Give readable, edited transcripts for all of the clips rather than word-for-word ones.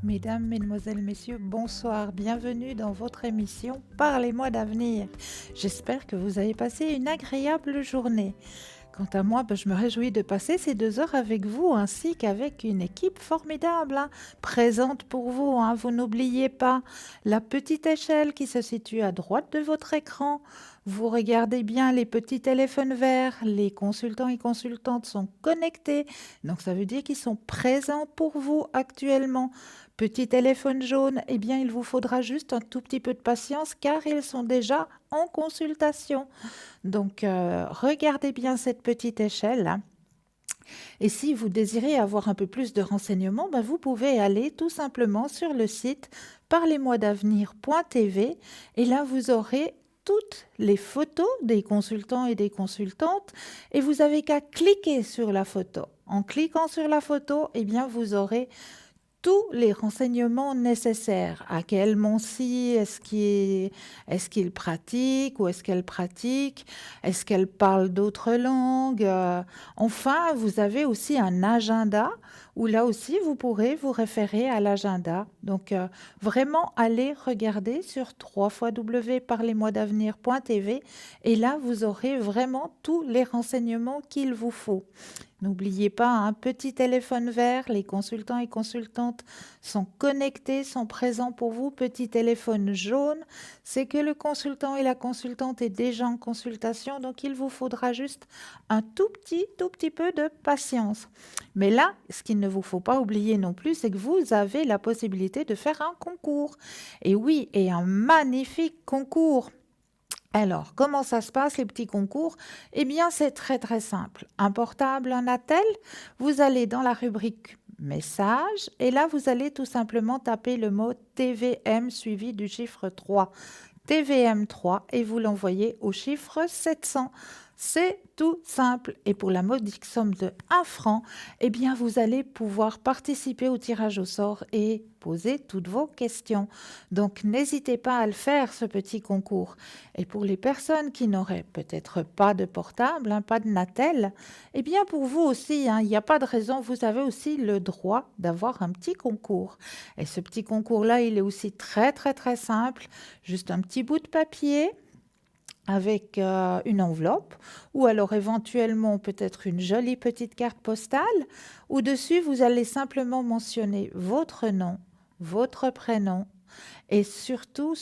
Mesdames, Mesdemoiselles, Messieurs, bonsoir. Bienvenue dans votre émission Parlez-moi d'avenir. J'espère que vous avez passé une agréable journée. Quant à moi, je me réjouis de passer ces 2 heures avec vous ainsi qu'avec une équipe formidable, présente pour vous. Vous n'oubliez pas la petite échelle qui se situe à droite de votre écran. Vous regardez bien les petits téléphones verts. Les consultants et consultantes sont connectés. Donc ça veut dire qu'ils sont présents pour vous actuellement. Petit téléphone jaune, eh bien il vous faudra juste un tout petit peu de patience car ils sont déjà en consultation. Donc, regardez bien cette petite échelle. Et si vous désirez avoir un peu plus de renseignements, vous pouvez aller tout simplement sur le site parlez-moi-d'avenir.tv et là, vous aurez toutes les photos des consultants et des consultantes et vous avez qu'à cliquer sur la photo. En cliquant sur la photo, eh bien, vous aurez tous les renseignements nécessaires. À quel Monsi est-ce qu'il pratique ou est-ce qu'elle pratique? Est-ce qu'elle parle d'autres langues? Enfin, vous avez aussi un agenda où là aussi, vous pourrez vous référer à l'agenda. Donc, vraiment, allez regarder sur www.parlez-moi-d'avenir.tv et là, vous aurez vraiment tous les renseignements qu'il vous faut. N'oubliez pas un petit téléphone vert, les consultants et consultantes sont connectés, sont présents pour vous. Petit téléphone jaune, c'est que le consultant et la consultante est déjà en consultation, donc il vous faudra juste un tout petit peu de patience. Mais là, ce qu'il ne vous faut pas oublier non plus, c'est que vous avez la possibilité de faire un concours. Et oui, et un magnifique concours. Alors, comment ça se passe, les petits concours? Eh bien, c'est très simple. Un portable, un attel, vous allez dans la rubrique message et là, vous allez tout simplement taper le mot TVM suivi du chiffre 3. TVM 3 et vous l'envoyez au chiffre 700. C'est tout simple. Et pour la modique somme de 1 franc, eh bien, vous allez pouvoir participer au tirage au sort et poser toutes vos questions. Donc, n'hésitez pas à le faire, ce petit concours. Et pour les personnes qui n'auraient peut-être pas de portable, pas de Natel, eh bien, pour vous aussi, il n'y a pas de raison. Vous avez aussi le droit d'avoir un petit concours. Et ce petit concours-là, il est aussi très simple. Juste un petit bout de papier avec une enveloppe ou alors éventuellement peut-être une jolie petite carte postale où dessus vous allez simplement mentionner votre nom, votre prénom et surtout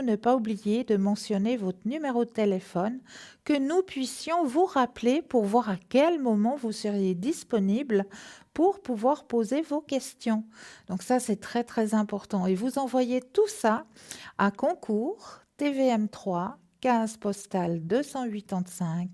ne pas oublier de mentionner votre numéro de téléphone que nous puissions vous rappeler pour voir à quel moment vous seriez disponible pour pouvoir poser vos questions. Donc ça c'est très important et vous envoyez tout ça à concours TVM3 15 postal 285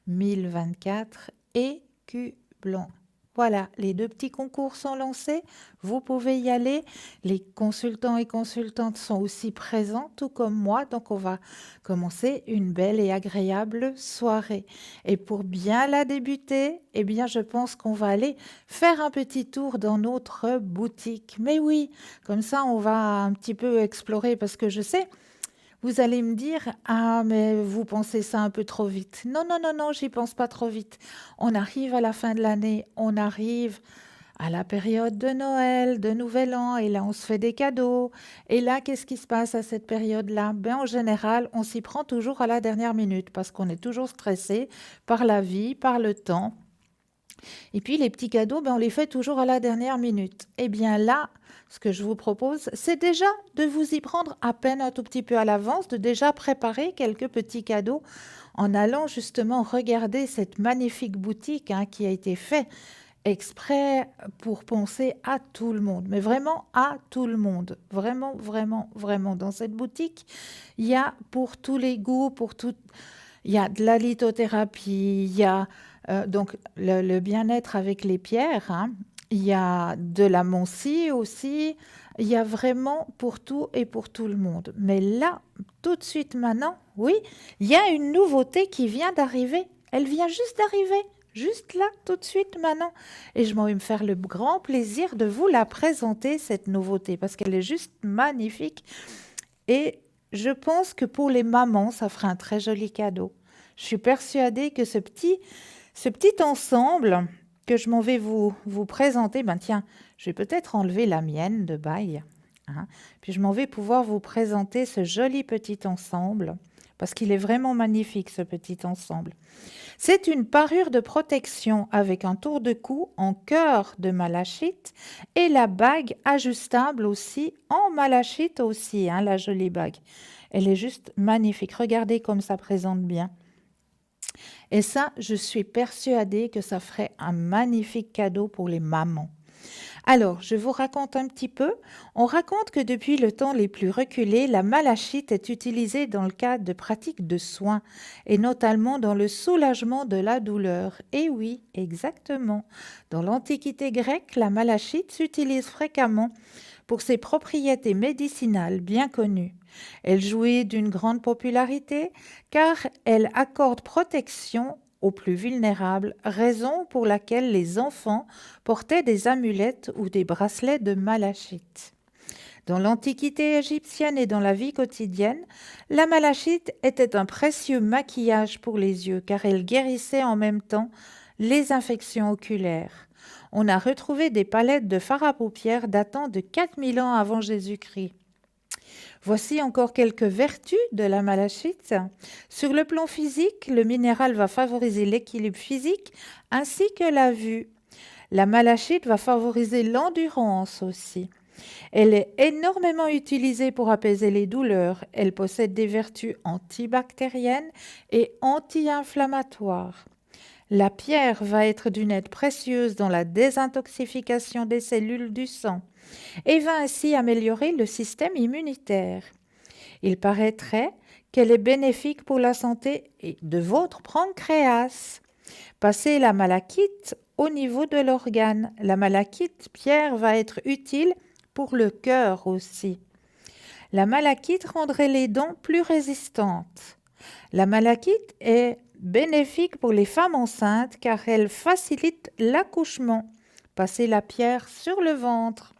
1024 Écublens. Voilà, les 2 petits concours sont lancés, vous pouvez y aller. Les consultants et consultantes sont aussi présents, tout comme moi, donc on va commencer une belle et agréable soirée. Et pour bien la débuter, eh bien je pense qu'on va aller faire un petit tour dans notre boutique. Mais oui, comme ça on va un petit peu explorer parce que je sais, vous allez me dire, ah, mais vous pensez ça un peu trop vite. Non, j'y pense pas trop vite. On arrive à la fin de l'année, on arrive à la période de Noël, de Nouvel An, et là, on se fait des cadeaux. Et là, qu'est-ce qui se passe à cette période-là? En général, on s'y prend toujours à la dernière minute parce qu'on est toujours stressé par la vie, par le temps. Et puis les petits cadeaux, on les fait toujours à la dernière minute. Eh bien là, ce que je vous propose, c'est déjà de vous y prendre à peine un tout petit peu à l'avance, de déjà préparer quelques petits cadeaux en allant justement regarder cette magnifique boutique qui a été faite exprès pour penser à tout le monde, mais vraiment à tout le monde. Vraiment. Dans cette boutique, il y a pour tous les goûts, pour tout. Il y a de la lithothérapie, il y a donc le bien-être avec les pierres, il y a de la Monsi aussi, il y a vraiment pour tout et pour tout le monde. Mais là, tout de suite maintenant, oui, il y a une nouveauté qui vient d'arriver. Elle vient juste d'arriver, juste là, tout de suite maintenant. Et je vais me faire le grand plaisir de vous la présenter, cette nouveauté, parce qu'elle est juste magnifique. Et je pense que pour les mamans, ça fera un très joli cadeau. Je suis persuadée que ce petit ensemble puisque je m'en vais vous présenter, ben tiens, je vais peut-être enlever la mienne de bail, hein, puis je m'en vais pouvoir vous présenter ce joli petit ensemble, parce qu'il est vraiment magnifique ce petit ensemble. C'est une parure de protection avec un tour de cou en cœur de malachite et la bague ajustable aussi en malachite aussi, hein, la jolie bague. Elle est juste magnifique. Regardez comme ça présente bien. Et ça, je suis persuadée que ça ferait un magnifique cadeau pour les mamans. Alors, je vous raconte un petit peu. On raconte que depuis le temps les plus reculés, la malachite est utilisée dans le cadre de pratiques de soins et notamment dans le soulagement de la douleur. Et oui, exactement. Dans l'Antiquité grecque, la malachite s'utilise fréquemment pour ses propriétés médicinales bien connues. Elle jouit d'une grande popularité car elle accorde protection aux plus vulnérables, raison pour laquelle les enfants portaient des amulettes ou des bracelets de malachite. Dans l'Antiquité égyptienne et dans la vie quotidienne, la malachite était un précieux maquillage pour les yeux car elle guérissait en même temps les infections oculaires. On a retrouvé des palettes de fard à paupières datant de 4000 ans avant Jésus-Christ. Voici encore quelques vertus de la malachite. Sur le plan physique, le minéral va favoriser l'équilibre physique ainsi que la vue. La malachite va favoriser l'endurance aussi. Elle est énormément utilisée pour apaiser les douleurs. Elle possède des vertus antibactériennes et anti-inflammatoires. La pierre va être d'une aide précieuse dans la désintoxication des cellules du sang et va ainsi améliorer le système immunitaire. Il paraîtrait qu'elle est bénéfique pour la santé de votre pancréas. Passez la malachite au niveau de l'organe. La malachite pierre va être utile pour le cœur aussi. La malachite rendrait les dents plus résistantes. La malachite est bénéfique pour les femmes enceintes car elle facilite l'accouchement. Passez la pierre sur le ventre.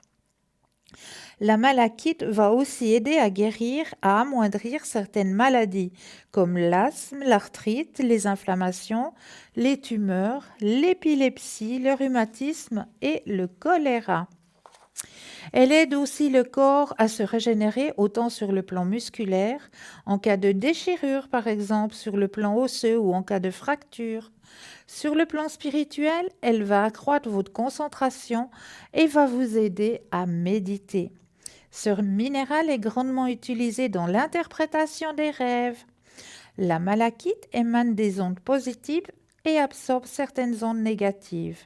La malachite va aussi aider à guérir, à amoindrir certaines maladies comme l'asthme, l'arthrite, les inflammations, les tumeurs, l'épilepsie, le rhumatisme et le choléra. Elle aide aussi le corps à se régénérer autant sur le plan musculaire, en cas de déchirure par exemple, sur le plan osseux ou en cas de fracture. Sur le plan spirituel, elle va accroître votre concentration et va vous aider à méditer. Ce minéral est grandement utilisé dans l'interprétation des rêves. La malachite émane des ondes positives et absorbe certaines ondes négatives,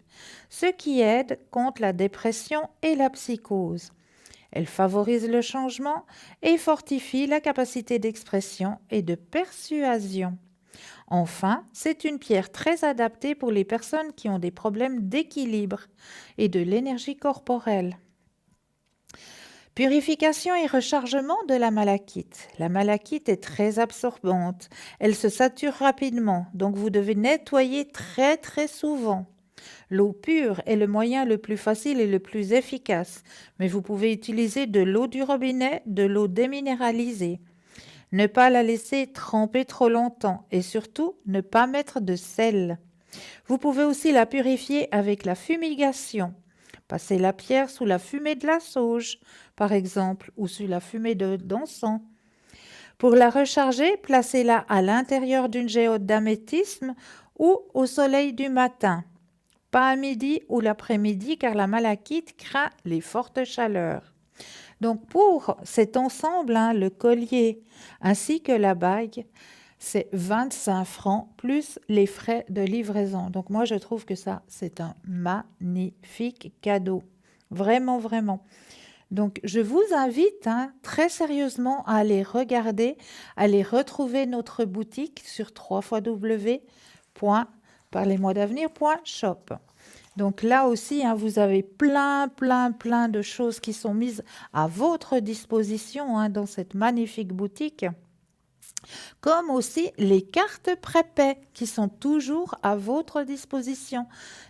ce qui aide contre la dépression et la psychose. Elle favorise le changement et fortifie la capacité d'expression et de persuasion. Enfin, c'est une pierre très adaptée pour les personnes qui ont des problèmes d'équilibre et de l'énergie corporelle. Purification et rechargement de la malachite. La malachite est très absorbante. Elle se sature rapidement, donc vous devez nettoyer très très souvent. L'eau pure est le moyen le plus facile et le plus efficace, mais vous pouvez utiliser de l'eau du robinet, de l'eau déminéralisée. Ne pas la laisser tremper trop longtemps et surtout ne pas mettre de sel. Vous pouvez aussi la purifier avec la fumigation. Passez la pierre sous la fumée de la sauge, par exemple, ou sous la fumée d'encens. Pour la recharger, placez-la à l'intérieur d'une géode d'améthysme ou au soleil du matin. Pas à midi ou l'après-midi car la malachite craint les fortes chaleurs. Donc pour cet ensemble, le collier ainsi que la bague, c'est 25 francs plus les frais de livraison. Donc moi, je trouve que ça, c'est un magnifique cadeau. Vraiment, vraiment. Donc je vous invite très sérieusement à aller regarder, à aller retrouver notre boutique sur www.parlez-moi-d'avenir.shop. Donc là aussi, vous avez plein de choses qui sont mises à votre disposition dans cette magnifique boutique. comme aussi les cartes prépaies qui sont toujours à votre disposition.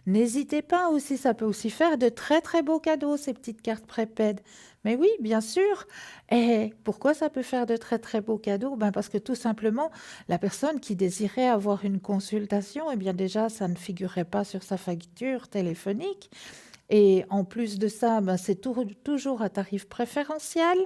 N'hésitez pas aussi, ça peut aussi faire de très très beaux cadeaux, ces petites cartes prépaies. Mais oui, bien sûr. Et pourquoi ça peut faire de très très beaux cadeaux? Ben parce que tout simplement, la personne qui désirait avoir une consultation, eh bien déjà, ça ne figurait pas sur sa facture téléphonique. Et en plus de ça, ben, c'est toujours à tarif préférentiel.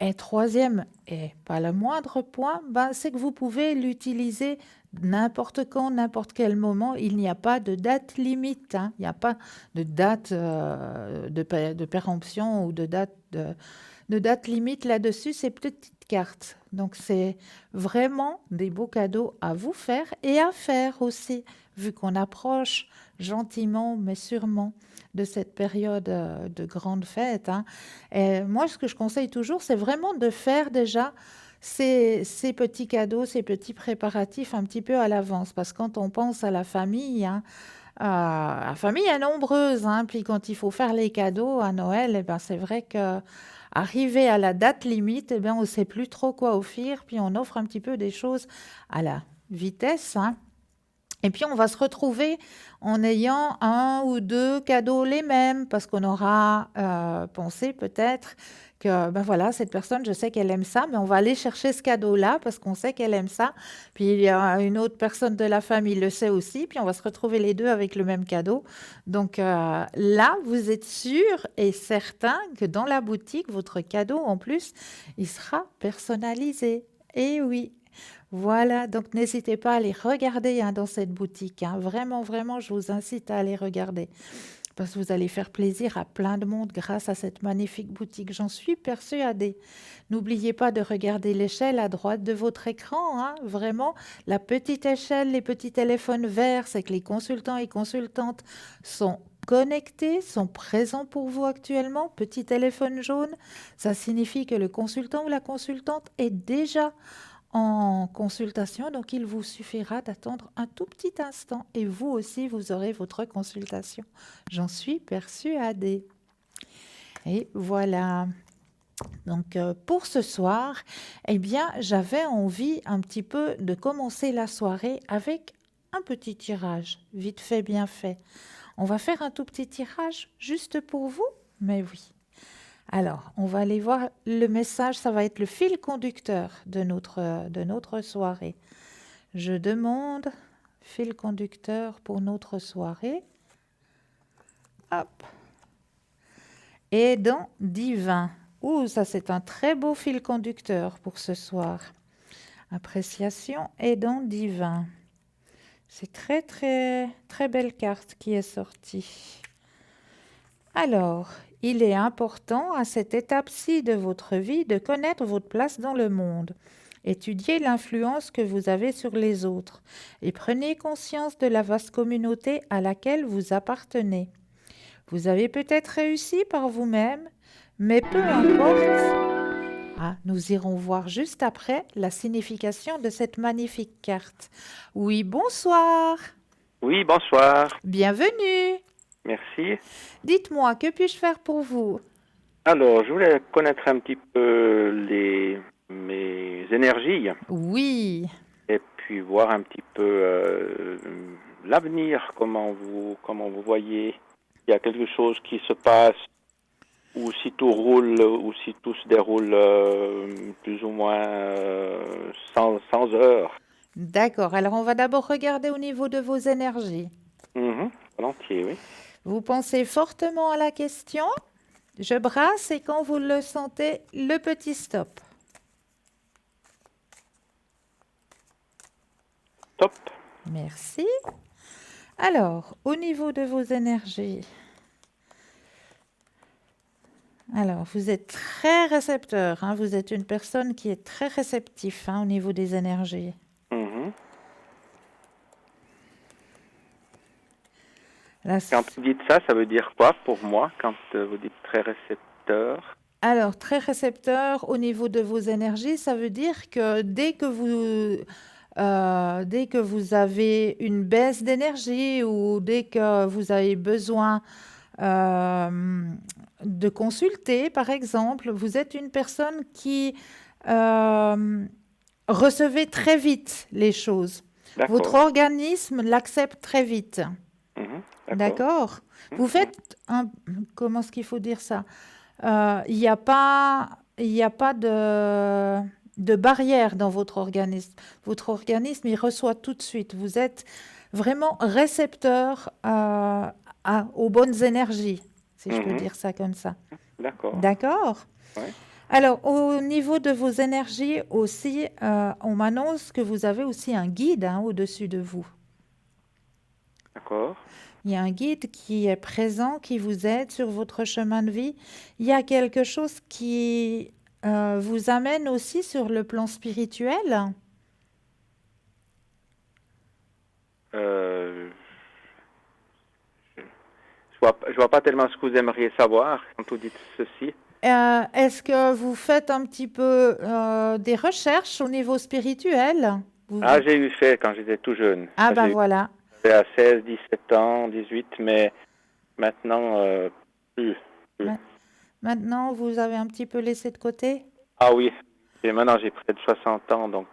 Et troisième, et pas le moindre point, ben, c'est que vous pouvez l'utiliser n'importe quand, n'importe quel moment. Il n'y a pas de date limite, hein. Il n'y a pas de date de péremption ou de date limite là-dessus, ces petites cartes. Donc, c'est vraiment des beaux cadeaux à vous faire et à faire aussi, vu qu'on approche gentiment mais sûrement de cette période de grande fête, hein. Et moi, ce que je conseille toujours, c'est vraiment de faire déjà ces petits cadeaux, ces petits préparatifs un petit peu à l'avance. Parce que quand on pense à la famille, hein, la famille est nombreuse, hein, puis quand il faut faire les cadeaux à Noël, eh ben, c'est vrai que arrivé à la date limite, eh ben, on ne sait plus trop quoi offrir, puis on offre un petit peu des choses à la vitesse, hein. Et puis, on va se retrouver en ayant un ou deux cadeaux les mêmes, parce qu'on aura pensé peut-être que, ben voilà, cette personne, je sais qu'elle aime ça, mais on va aller chercher ce cadeau-là parce qu'on sait qu'elle aime ça. Puis, il y a une autre personne de la famille le sait aussi, puis on va se retrouver les deux avec le même cadeau. Donc là, vous êtes sûr et certain que dans la boutique, votre cadeau, en plus, il sera personnalisé. Et oui. Voilà, donc n'hésitez pas à aller regarder hein, dans cette boutique, hein. Vraiment, vraiment, je vous incite à aller regarder parce que vous allez faire plaisir à plein de monde grâce à cette magnifique boutique. J'en suis persuadée. N'oubliez pas de regarder l'échelle à droite de votre écran, hein. Vraiment, la petite échelle, les petits téléphones verts, c'est que les consultants et consultantes sont connectés, sont présents pour vous actuellement. Petit téléphone jaune, ça signifie que le consultant ou la consultante est déjà en consultation, donc il vous suffira d'attendre un tout petit instant et vous aussi, vous aurez votre consultation. J'en suis persuadée. Et voilà. Donc pour ce soir, eh bien, j'avais envie un petit peu de commencer la soirée avec un petit tirage, vite fait, bien fait. On va faire un tout petit tirage juste pour vous, mais oui. Alors, on va aller voir le message, ça va être le fil conducteur de notre soirée. Je demande fil conducteur pour notre soirée. Hop. Aidant divin. Ouh, ça c'est un très beau fil conducteur pour ce soir. Appréciation aidant divin. C'est très très très belle carte qui est sortie. Alors, il est important à cette étape-ci de votre vie de connaître votre place dans le monde. Étudiez l'influence que vous avez sur les autres et prenez conscience de la vaste communauté à laquelle vous appartenez. Vous avez peut-être réussi par vous-même, mais peu importe. Ah, nous irons voir juste après la signification de cette magnifique carte. Oui, bonsoir. Oui, bonsoir. Bienvenue. Merci. Dites-moi, que puis-je faire pour vous? Alors, je voulais connaître un petit peu mes énergies Oui. et puis voir un petit peu l'avenir, comment vous voyez. Il y a quelque chose qui se passe ou si tout roule ou si tout se déroule plus ou moins sans heure. D'accord. Alors, on va d'abord regarder au niveau de vos énergies. Volontiers, oui. Vous pensez fortement à la question. Je brasse et quand vous le sentez, le petit stop. Top. Merci. Alors, au niveau de vos énergies, alors vous êtes très récepteur, hein, vous êtes une personne qui est très réceptif hein, au niveau des énergies. Mhm. Là, Quand vous dites ça, ça veut dire quoi pour moi quand vous dites très récepteur? alors, très récepteur au niveau de vos énergies, ça veut dire que dès que vous avez une baisse d'énergie ou dès que vous avez besoin euh, de consulter, par exemple, vous êtes une personne qui recevez très vite les choses. Votre D'accord. organisme l'accepte très vite. Mhm. D'accord. D'accord? Vous Mhm. faites un... Comment est-ce qu'il faut dire ça? Il y a pas de barrière dans votre organisme. Votre organisme, il reçoit tout de suite. Vous êtes vraiment récepteur aux bonnes énergies, si je peux Mhm. dire ça comme ça. D'accord. D'accord? Ouais. Alors, au niveau de vos énergies aussi, on m'annonce que vous avez aussi un guide hein, au-dessus de vous. D'accord. Il y a un guide qui est présent, qui vous aide sur votre chemin de vie. Il y a quelque chose qui vous amène aussi sur le plan spirituel. Euh, je vois pas tellement ce que vous aimeriez savoir quand vous dites ceci. Est-ce que vous faites un petit peu des recherches au niveau spirituel? Ah, j'ai eu fait quand j'étais tout jeune. Ah Ça, ben j'ai eu voilà. fait à 16, 17 ans, 18, mais maintenant, plus, plus. Ma- Maintenant, vous avez un petit peu laissé de côté? Ah oui. Et maintenant, j'ai près de 60 ans, donc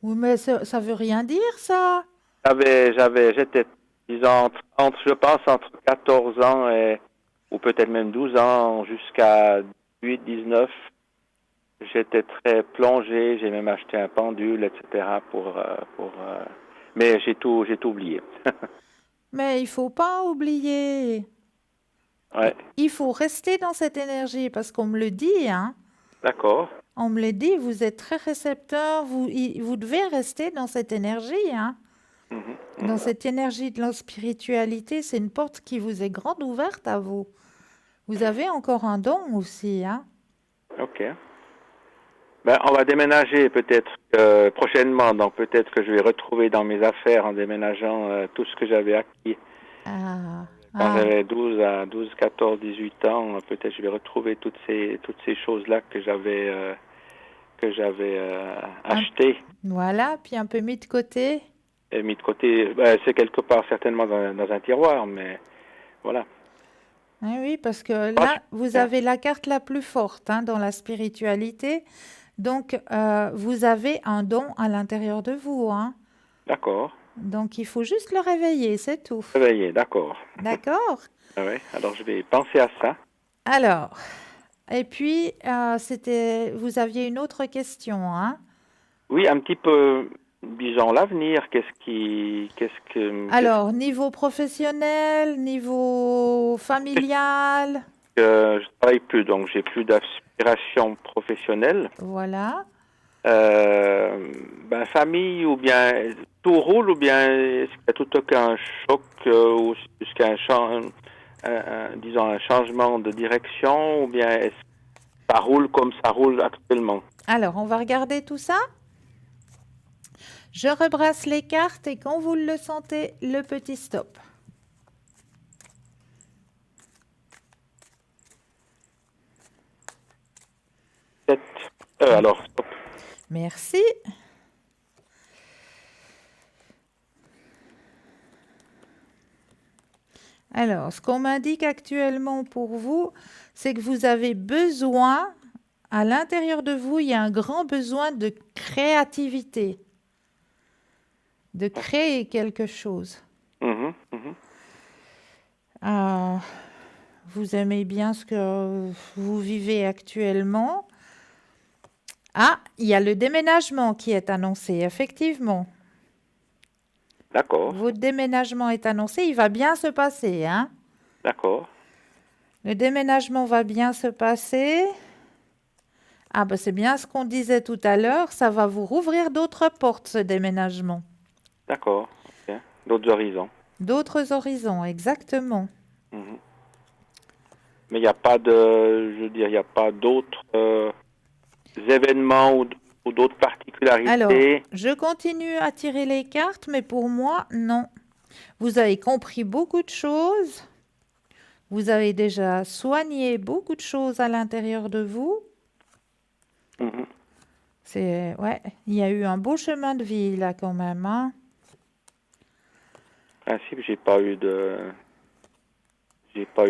Oui, mais ça veut rien dire, ça. j'étais, disons, je pense, entre 14 ans ou peut-être même 12 ans jusqu'à 18, 19. J'étais très plongé, j'ai même acheté un pendule, etc. Mais j'ai tout oublié. Mais il faut pas oublier. Ouais, Il faut rester dans cette énergie parce qu'on me le dit, hein. d'accord. On me l'a dit, vous êtes très récepteur, vous devez rester dans cette énergie, hein. Mhm, Dans mhm. cette énergie de la spiritualité, c'est une porte qui vous est grande ouverte à vous. Vous avez encore un don aussi, hein. Ok. Ben, on va déménager peut-être prochainement, donc peut-être que je vais retrouver dans mes affaires en déménageant tout ce que j'avais acquis Ah, quand ah, j'avais 12, 14, 18 ans. Peut-être je vais retrouver toutes ces choses-là que j'avais un- achetées voilà, puis un peu mis de côté. et mis de côté. Ben, c'est quelque part certainement dans un tiroir, mais voilà. Ah oui, parce que Pas là, vous cher. avez la carte la plus forte hein, dans la spiritualité. Donc, vous avez un don à l'intérieur de vous, hein. D'accord. Donc, il faut juste le réveiller, c'est tout. Réveillé, d'accord. D'accord? Ah ouais. Alors je vais penser à ça. Alors, et puis, vous aviez une autre question, hein? Oui, un petit peu, disons, l'avenir, Alors, niveau professionnel, niveau familial, je travaille plus, donc j'ai plus d'aspiration professionnelle. voilà. Ben, famille, ou bien tout roule, ou bien est-ce qu'il y a tout aucun choc, ou jusqu'à disons, un changement de direction, ou bien est-ce que ça roule comme ça roule actuellement? Alors, on va regarder tout ça. Je rebrasse les cartes et quand vous le sentez, le petit stop. Peut-être, alors, stop. Merci. Alors, ce qu'on m'indique actuellement pour vous, c'est que vous avez besoin, à l'intérieur de vous, il y a un grand besoin de créativité, de créer quelque chose. Mhm, mhm. Euh, vous aimez bien ce que vous vivez actuellement. Ah, il y a le déménagement qui est annoncé, effectivement. D'accord, Votre déménagement est annoncé, il va bien se passer, hein? d'accord. Le déménagement va bien se passer. Ah, ben c'est bien ce qu'on disait tout à l'heure, ça va vous rouvrir d'autres portes, ce déménagement. D'accord, ok. D'autres horizons. D'autres horizons, exactement. Mhm. Mais il n'y a pas de, je veux dire, il n'y a pas d'autres événements ou d'autres Alors, particularités. je continue à tirer les cartes, mais pour moi, non. Vous avez compris beaucoup de choses. Vous avez déjà soigné beaucoup de choses à l'intérieur de vous. Mhm. Ouais, il y a eu un beau chemin de vie là quand même, hein. En principe, j'ai pas eu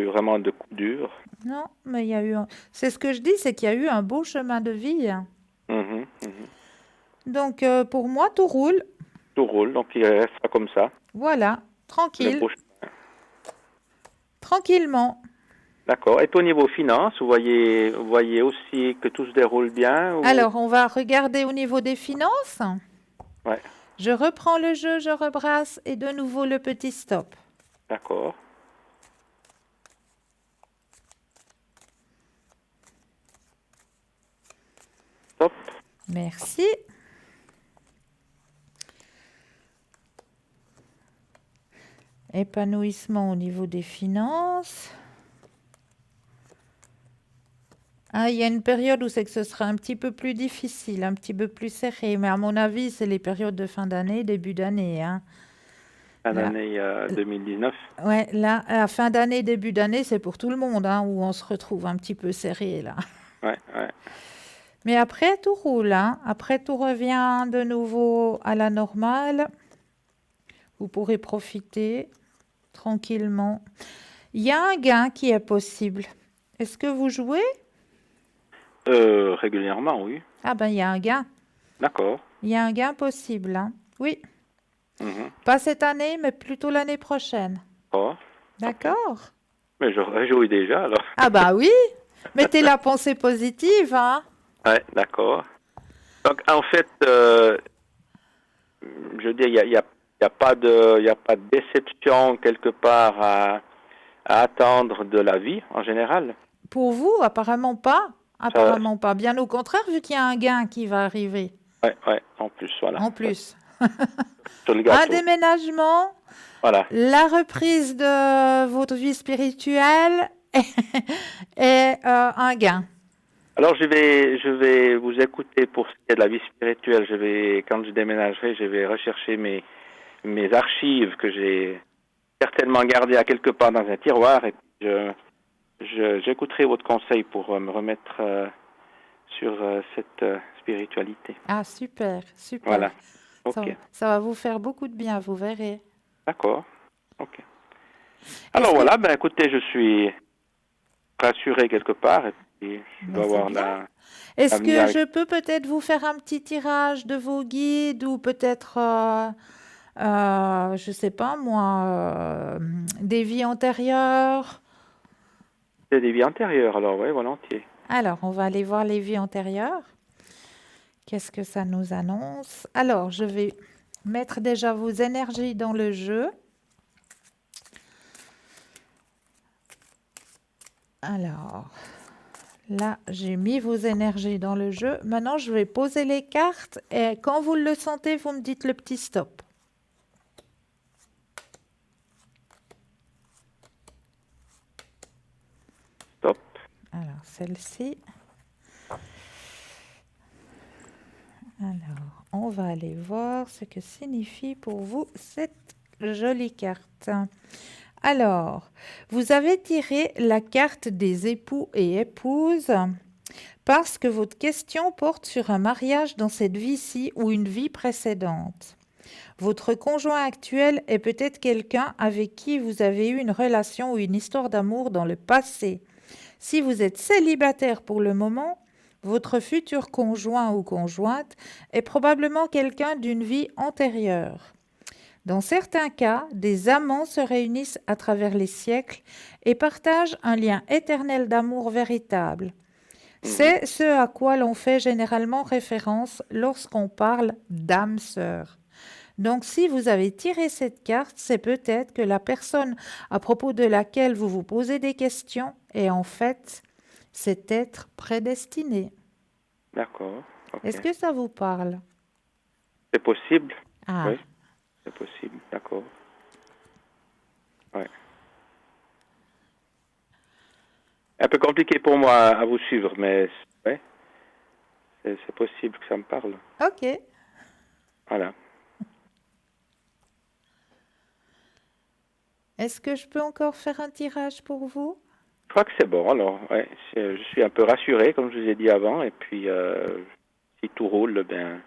vraiment de coup dur. Non, mais il y a eu c'est ce que je dis, c'est qu'il y a eu un beau chemin de vie, hein. Mhm, mhm. Donc, pour moi, tout roule. Tout roule, donc il restera comme ça. Voilà, Le tranquille, beau tranquillement. D'accord. Et au niveau finance, vous voyez aussi que tout se déroule bien ou... Alors, on va regarder au niveau des finances. Ouais, Je reprends le jeu, je rebrasse et de nouveau le petit stop. d'accord. Top. Merci. Épanouissement au niveau des finances. Ah, il y a une période où c'est que ce sera un petit peu plus difficile, un petit peu plus serré. Mais à mon avis, c'est les périodes de fin d'année, début d'année, hein. Fin Là, d'année 2019. ouais, là, à fin d'année, début d'année, c'est pour tout le monde, hein, où on se retrouve un petit peu serré, là. Ouais, ouais. Mais après, tout roule, hein. Après, tout revient de nouveau à la normale. Vous pourrez profiter tranquillement. Il y a un gain qui est possible. Est-ce que vous jouez? Régulièrement, oui. Ah ben, il y a un gain. D'accord. Il y a un gain possible, hein. Oui, Mhm. pas cette année, mais plutôt l'année prochaine. Oh, ok. D'accord? Mais je réjouis déjà, alors. Ah bah oui, mettez la pensée positive, hein. Ouais, d'accord. Donc, en fait, je veux dire, il y a pas de déception quelque part à attendre de la vie, en général. Pour vous, apparemment pas. Ça, Apparemment pas. Bien au contraire, vu qu'il y a un gain qui va arriver. ouais, ouais, en plus, voilà. En Ça, plus. sur le Un gâteau. déménagement, Voilà. la reprise de votre vie spirituelle et un gain. Alors, je vais vous écouter pour ce qui est de la vie spirituelle. Quand je déménagerai, je vais rechercher mes archives que j'ai certainement gardées à quelque part dans un tiroir et puis j'écouterai votre conseil pour me remettre sur cette spiritualité. Ah, super, super. Voilà. Ok. Ça va vous faire beaucoup de bien, vous verrez. D'accord. Ok. Est-ce Alors que... voilà, ben écoutez, je suis rassuré quelque part et puis je Ben, dois c'est voir bien. Est-ce l'avenir que avec... je peux peut-être vous faire un petit tirage de vos guides ou peut-être, je sais pas moi, des vies antérieures? C'est des vies antérieures, alors oui, volontiers. Alors, on va aller voir les vies antérieures. Qu'est-ce que ça nous annonce? Alors, je vais mettre déjà vos énergies dans le jeu. Alors, là, j'ai mis vos énergies dans le jeu. Maintenant, je vais poser les cartes et quand vous le sentez, vous me dites le petit stop. Stop. Alors, celle-ci. Alors, on va aller voir ce que signifie pour vous cette jolie carte. Alors, vous avez tiré la carte des époux et épouses parce que votre question porte sur un mariage dans cette vie-ci ou une vie précédente. Votre conjoint actuel est peut-être quelqu'un avec qui vous avez eu une relation ou une histoire d'amour dans le passé. Si vous êtes célibataire pour le moment, votre futur conjoint ou conjointe est probablement quelqu'un d'une vie antérieure. Dans certains cas, des amants se réunissent à travers les siècles et partagent un lien éternel d'amour véritable. Mhm. C'est ce à quoi l'on fait généralement référence lorsqu'on parle d'âme sœur. Donc si vous avez tiré cette carte, c'est peut-être que la personne à propos de laquelle vous vous posez des questions est en fait cet être prédestiné. D'accord. Ok. Est-ce que ça vous parle? C'est possible. Ah, Oui, c'est possible. D'accord. Ouais. Un peu compliqué pour moi à vous suivre, mais ouais, c'est possible que ça me parle. ok. Voilà. Est-ce que je peux encore faire un tirage pour vous? Je crois que c'est bon. Alors, ouais, je suis un peu rassuré, comme je vous ai dit avant, et puis si tout roule, ben,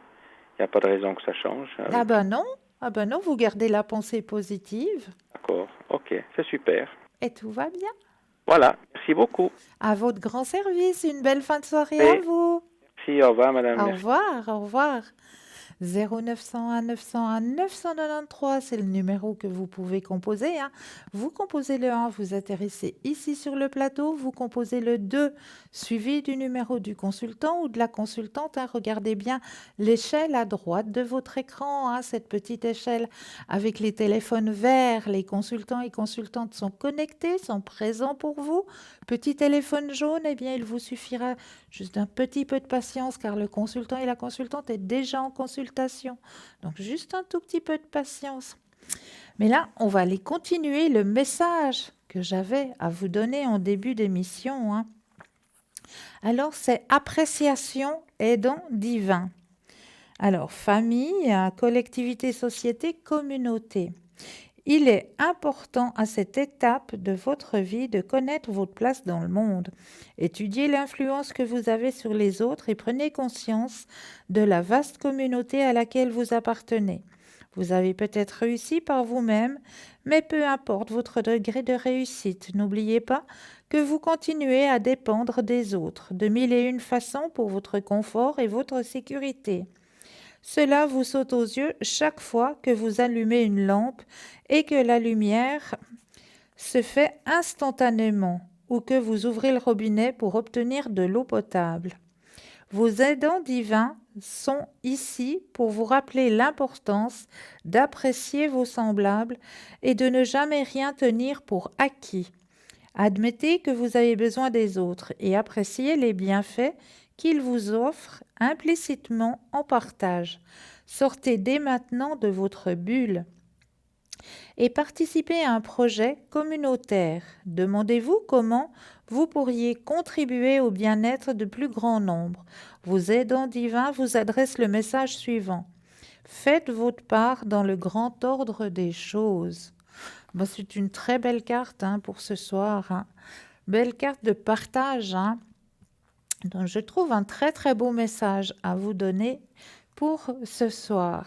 il n'y a pas de raison que ça change. Ah ben non, ah ben non, vous gardez la pensée positive D'accord. Ok, c'est super. et tout va bien. Voilà. Merci beaucoup. À votre grand service, une belle fin de soirée à Et vous. merci. Au revoir, madame. Au Merci. revoir, au revoir. 0901 901 993, c'est le numéro que vous pouvez composer, hein. Vous composez le 1, vous atterrissez ici sur le plateau, vous composez le 2, suivi du numéro du consultant ou de la consultante, hein. Regardez bien l'échelle à droite de votre écran, hein, cette petite échelle avec les téléphones verts. Les consultants et consultantes sont connectés, sont présents pour vous. Petit téléphone jaune, eh bien, il vous suffira juste d'un petit peu de patience car le consultant et la consultante est déjà en consultation. Donc, juste un tout petit peu de patience. Mais là, on va aller continuer le message que j'avais à vous donner en début d'émission, hein. Alors, c'est appréciation aidant divin. Alors, famille, collectivité, société, communauté. Il est important à cette étape de votre vie de connaître votre place dans le monde. Étudiez l'influence que vous avez sur les autres et prenez conscience de la vaste communauté à laquelle vous appartenez. Vous avez peut-être réussi par vous-même, mais peu importe votre degré de réussite, n'oubliez pas que vous continuez à dépendre des autres, de mille et une façons pour votre confort et votre sécurité. Cela vous saute aux yeux chaque fois que vous allumez une lampe et que la lumière se fait instantanément ou que vous ouvrez le robinet pour obtenir de l'eau potable. Vos aidants divins sont ici pour vous rappeler l'importance d'apprécier vos semblables et de ne jamais rien tenir pour acquis. Admettez que vous avez besoin des autres et appréciez les bienfaits qu'ils vous offrent implicitement en partage. Sortez dès maintenant de votre bulle et participez à un projet communautaire. Demandez-vous comment vous pourriez contribuer au bien-être de plus grand nombre. Vos aidants divins vous adressent le message suivant. Faites votre part dans le grand ordre des choses. Bon, c'est une très belle carte, hein, pour ce soir, hein. Belle carte de partage, hein. Donc, je trouve un très très beau message à vous donner pour ce soir.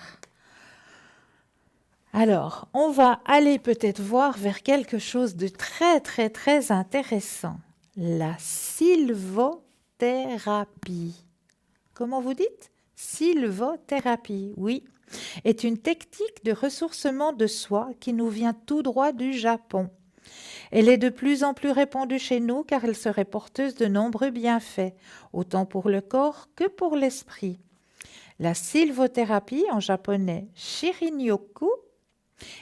Alors, on va aller peut-être voir vers quelque chose de très très très intéressant. La sylvothérapie. Comment vous dites? Sylvothérapie, oui, est une technique de ressourcement de soi qui nous vient tout droit du Japon. Elle est de plus en plus répandue chez nous car elle serait porteuse de nombreux bienfaits, autant pour le corps que pour l'esprit. La sylvothérapie, en japonais Shirin-yoku,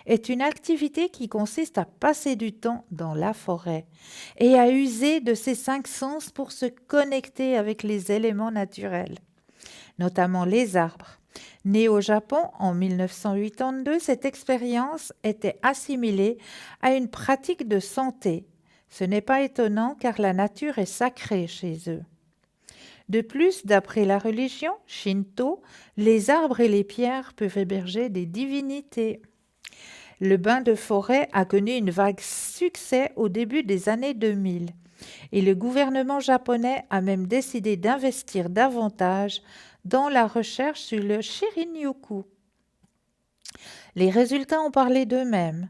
est une activité qui consiste à passer du temps dans la forêt et à user de ses 5 sens pour se connecter avec les éléments naturels, notamment les arbres. Née au Japon en 1982, cette expérience était assimilée à une pratique de santé. Ce n'est pas étonnant car la nature est sacrée chez eux. De plus, d'après la religion Shinto, les arbres et les pierres peuvent héberger des divinités. Le bain de forêt a connu une vague succès au début des années 2000 et le gouvernement japonais a même décidé d'investir davantage dans la recherche sur le Shirin-yoku. Les résultats ont parlé d'eux-mêmes,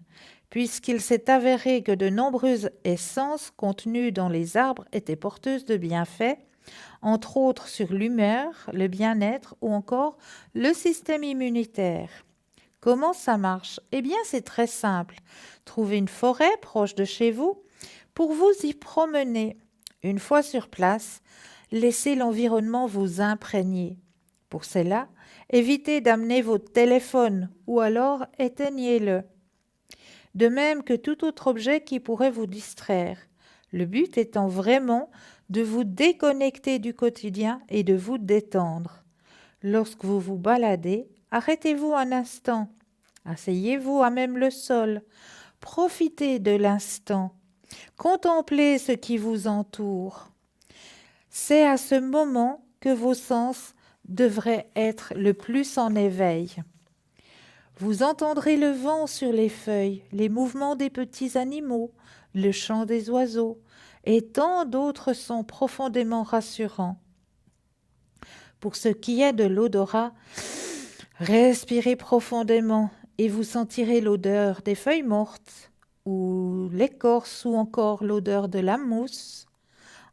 puisqu'il s'est avéré que de nombreuses essences contenues dans les arbres étaient porteuses de bienfaits, entre autres sur l'humeur, le bien-être ou encore le système immunitaire. Comment ça marche? Eh bien, c'est très simple. Trouvez une forêt proche de chez vous pour vous y promener. Une fois sur place, laissez l'environnement vous imprégner. Pour cela, évitez d'amener votre téléphone ou alors éteignez-le. De même que tout autre objet qui pourrait vous distraire. Le but étant vraiment de vous déconnecter du quotidien et de vous détendre. Lorsque vous vous baladez, arrêtez-vous un instant. Asseyez-vous à même le sol. Profitez de l'instant. Contemplez ce qui vous entoure. C'est à ce moment que vos sens devraient être le plus en éveil. Vous entendrez le vent sur les feuilles, les mouvements des petits animaux, le chant des oiseaux et tant d'autres sons profondément rassurants. Pour ce qui est de l'odorat, respirez profondément et vous sentirez l'odeur des feuilles mortes ou l'écorce ou encore l'odeur de la mousse.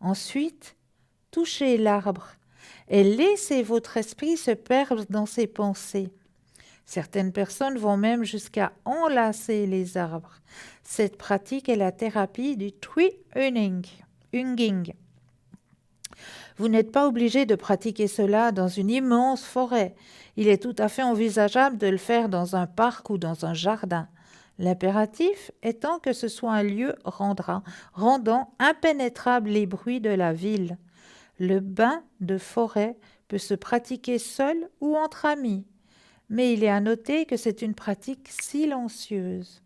Ensuite, touchez l'arbre et laissez votre esprit se perdre dans ses pensées. Certaines personnes vont même jusqu'à enlacer les arbres. Cette pratique est la thérapie du tree hunging. Vous n'êtes pas obligé de pratiquer cela dans une immense forêt. Il est tout à fait envisageable de le faire dans un parc ou dans un jardin. L'impératif étant que ce soit un lieu rendant impénétrables les bruits de la ville. Le bain de forêt peut se pratiquer seul ou entre amis, mais il est à noter que c'est une pratique silencieuse.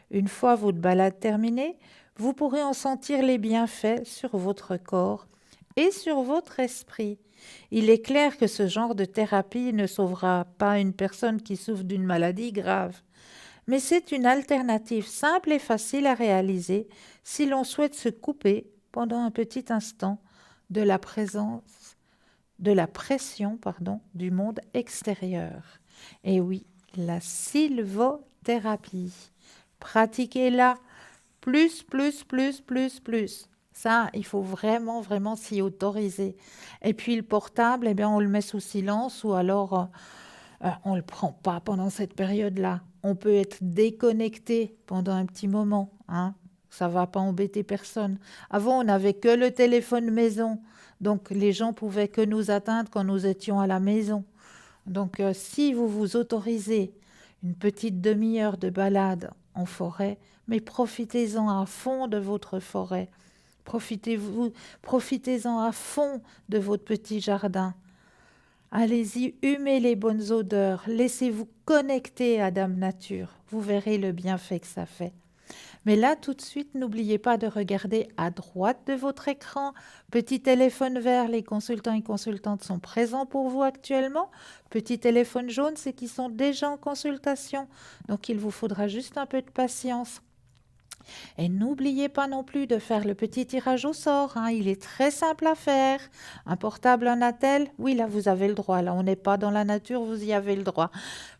Une fois votre balade terminée, vous pourrez en sentir les bienfaits sur votre corps et sur votre esprit. Il est clair que ce genre de thérapie ne sauvera pas une personne qui souffre d'une maladie grave, mais c'est une alternative simple et facile à réaliser si l'on souhaite se couper pendant un petit instant de la pression, du monde extérieur. Et oui, la sylvothérapie. Pratiquez-la plus. Ça, il faut vraiment s'y autoriser. Et puis le portable, eh bien, on le met sous silence ou alors on ne le prend pas pendant cette période-là. On peut être déconnecté pendant un petit moment, hein. Ça ne va pas embêter personne. Avant, on n'avait que le téléphone maison. Donc, les gens pouvaient que nous atteindre quand nous étions à la maison. Donc, si vous vous autorisez une petite demi-heure de balade en forêt, mais profitez-en à fond de votre forêt. Profitez-en à fond de votre petit jardin. Allez-y, humez les bonnes odeurs, laissez-vous connecter à Dame Nature. Vous verrez le bienfait que ça fait. Mais là, tout de suite, n'oubliez pas de regarder à droite de votre écran. Petit téléphone vert, les consultants et consultantes sont présents pour vous actuellement. Petit téléphone jaune, c'est qu'ils sont déjà en consultation. Donc, il vous faudra juste un peu de patience. Et n'oubliez pas non plus de faire le petit tirage au sort, hein. Il est très simple à faire. Un portable, un attel, oui, là, vous avez le droit. Là, on n'est pas dans la nature, vous y avez le droit.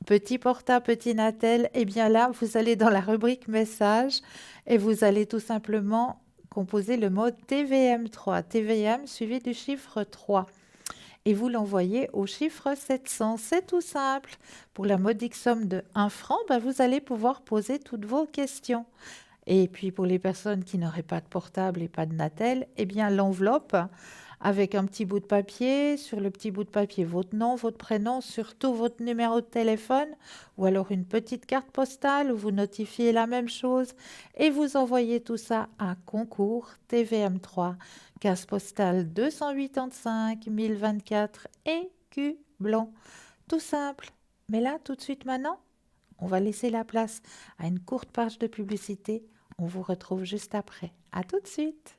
Petit portable, petit attel, eh bien là, vous allez dans la rubrique message et vous allez tout simplement composer le mot TVM3. TVM suivi du chiffre 3. Et vous l'envoyez au chiffre 700. C'est tout simple. Pour la modique somme de 1 franc, ben, vous allez pouvoir poser toutes vos questions. Et puis pour les personnes qui n'auraient pas de portable et pas de Natel, eh bien l'enveloppe avec un petit bout de papier, sur le petit bout de papier votre nom, votre prénom, surtout votre numéro de téléphone ou alors une petite carte postale où vous notifiez la même chose et vous envoyez tout ça à concours TVM3, case postale 285 1024 écu blanc. Tout simple. Mais là, tout de suite maintenant, on va laisser la place à une courte page de publicité. On vous retrouve juste après. À tout de suite.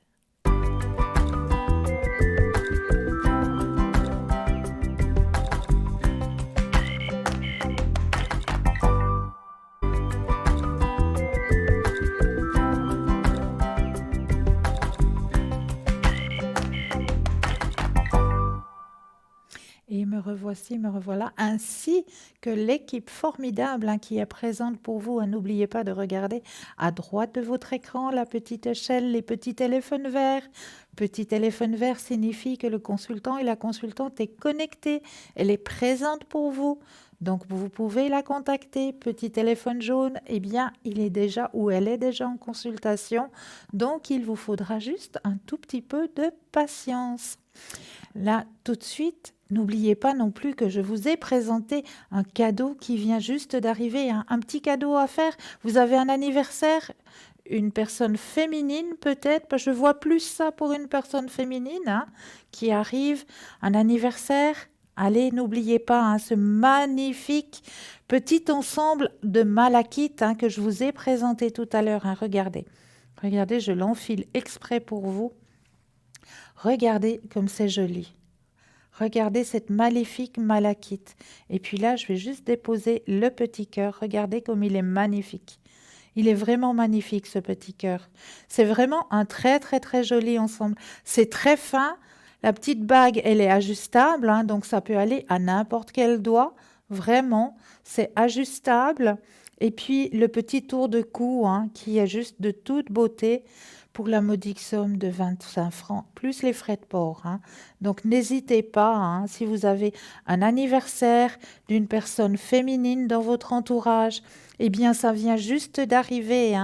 Et me revoici, me revoilà, ainsi que l'équipe formidable qui est présente pour vous. N'oubliez pas de regarder à droite de votre écran la petite échelle, les petits téléphones verts. Petit téléphone vert signifie que le consultant et la consultante est connecté. Elle est présente pour vous. Donc, vous pouvez la contacter. Petit téléphone jaune, eh bien, il est déjà ou elle est déjà en consultation. Donc, il vous faudra juste un tout petit peu de patience. Là, tout de suite, n'oubliez pas non plus que je vous ai présenté un cadeau qui vient juste d'arriver, un petit cadeau à faire. Vous avez un anniversaire, une personne féminine peut-être, je vois plus ça pour une personne féminine qui arrive, un anniversaire. Allez, n'oubliez pas ce magnifique petit ensemble de malachite que je vous ai présenté tout à l'heure. Regardez, je l'enfile exprès pour vous. Regardez comme c'est joli. Regardez cette maléfique malachite. Et puis là, je vais juste déposer le petit cœur. Regardez comme il est magnifique. Il est vraiment magnifique, ce petit cœur. C'est vraiment un très, très, très joli ensemble. C'est très fin. La petite bague, elle est ajustable, donc ça peut aller à n'importe quel doigt. Vraiment, c'est ajustable. Et puis le petit tour de cou qui est juste de toute beauté pour la modique somme de 25 francs, plus les frais de port. Donc n'hésitez pas, si vous avez un anniversaire d'une personne féminine dans votre entourage, eh bien ça vient juste d'arriver.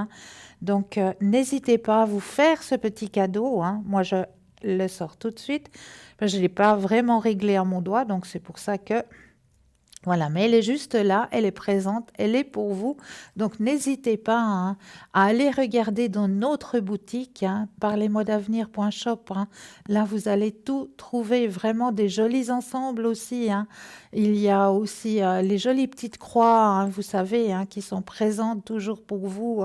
Donc n'hésitez pas à vous faire ce petit cadeau. Moi je le sors tout de suite. Je ne l'ai pas vraiment réglé à mon doigt, donc c'est pour ça que... Voilà, mais elle est juste là, elle est présente, elle est pour vous. Donc n'hésitez pas à aller regarder dans notre boutique, parlezmoi-d'avenir.shop. Là, vous allez tout trouver, vraiment des jolis ensembles aussi. Il y a aussi les jolies petites croix, vous savez, qui sont présentes toujours pour vous.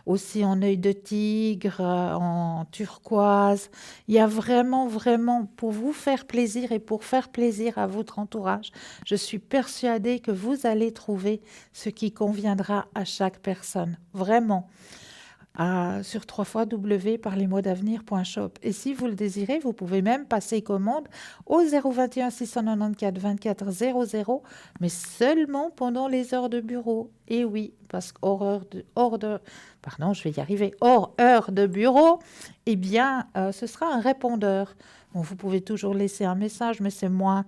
Aussi en œil de tigre, en turquoise. Il y a vraiment, vraiment pour vous faire plaisir et pour faire plaisir à votre entourage. Je suis persuadée que vous allez trouver ce qui conviendra à chaque personne. Vraiment. Sur www.parlezmoi-d'avenir.shop. Et si vous le désirez, vous pouvez même passer commande au 021 694 24 00, mais seulement pendant les heures de bureau. Et oui, parce qu'hors heure de bureau, eh bien, ce sera un répondeur. Bon, vous pouvez toujours laisser un message, mais c'est moins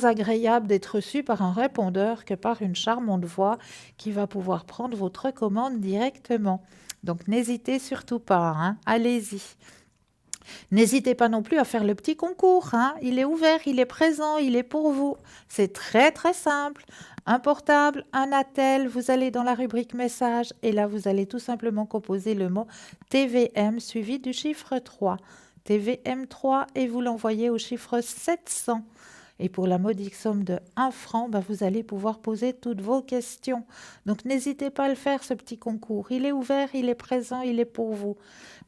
agréable d'être reçu par un répondeur que par une charmante voix qui va pouvoir prendre votre commande directement. Donc n'hésitez surtout pas, allez-y. N'hésitez pas non plus à faire le petit concours, il est ouvert, il est présent, il est pour vous. C'est très très simple. Un portable, un attel, vous allez dans la rubrique message et là vous allez tout simplement composer le mot TVM suivi du chiffre 3. TVM 3 et vous l'envoyez au chiffre 700. Et pour la modique somme de 1 franc, vous allez pouvoir poser toutes vos questions. Donc n'hésitez pas à le faire, ce petit concours. Il est ouvert, il est présent, il est pour vous.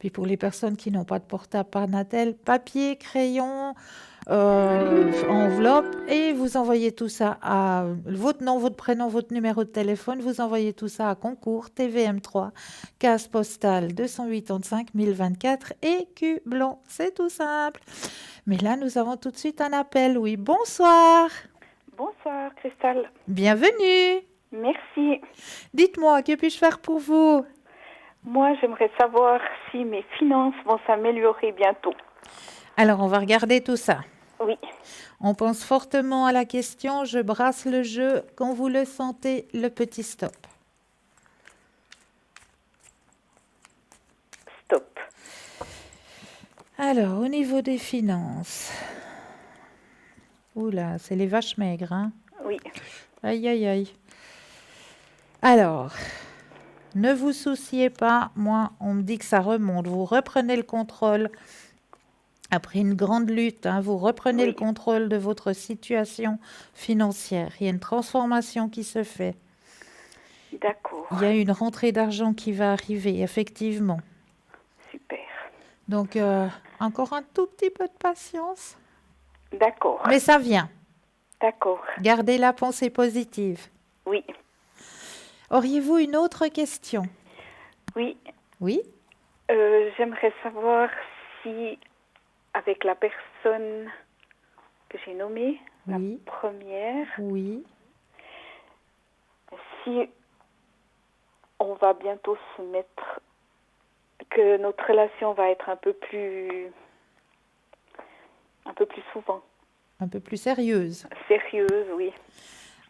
Puis pour les personnes qui n'ont pas de portable par Natel, papier, crayon, enveloppe, et vous envoyez tout ça à votre nom, votre prénom, votre numéro de téléphone. Vous envoyez tout ça à concours TVM3, case postale 285 1024 et Q Blanc. C'est tout simple. Mais là, nous avons tout de suite un appel. Oui, bonsoir. Bonsoir, Christelle. Bienvenue. Merci. Dites-moi, que puis-je faire pour vous? Moi, j'aimerais savoir si mes finances vont s'améliorer bientôt. Alors, on va regarder tout ça. Oui. On pense fortement à la question. Je brasse le jeu. Quand vous le sentez, le petit stop. Stop. Alors, au niveau des finances. Oula, c'est les vaches maigres, Oui. Aïe, aïe, aïe. Alors, ne vous souciez pas. Moi, on me dit que ça remonte. Vous reprenez le contrôle. Après une grande lutte, vous reprenez le contrôle de votre situation financière. Il y a une transformation qui se fait. D'accord. Il y a une rentrée d'argent qui va arriver, effectivement. Super. Donc, encore un tout petit peu de patience. D'accord. Mais ça vient. D'accord. Gardez la pensée positive. Oui. Auriez-vous une autre question? Oui. Oui? J'aimerais savoir si, avec la personne que j'ai nommée, la première, si on va bientôt se mettre, que notre relation va être un peu plus souvent. Un peu plus sérieuse. Sérieuse, oui.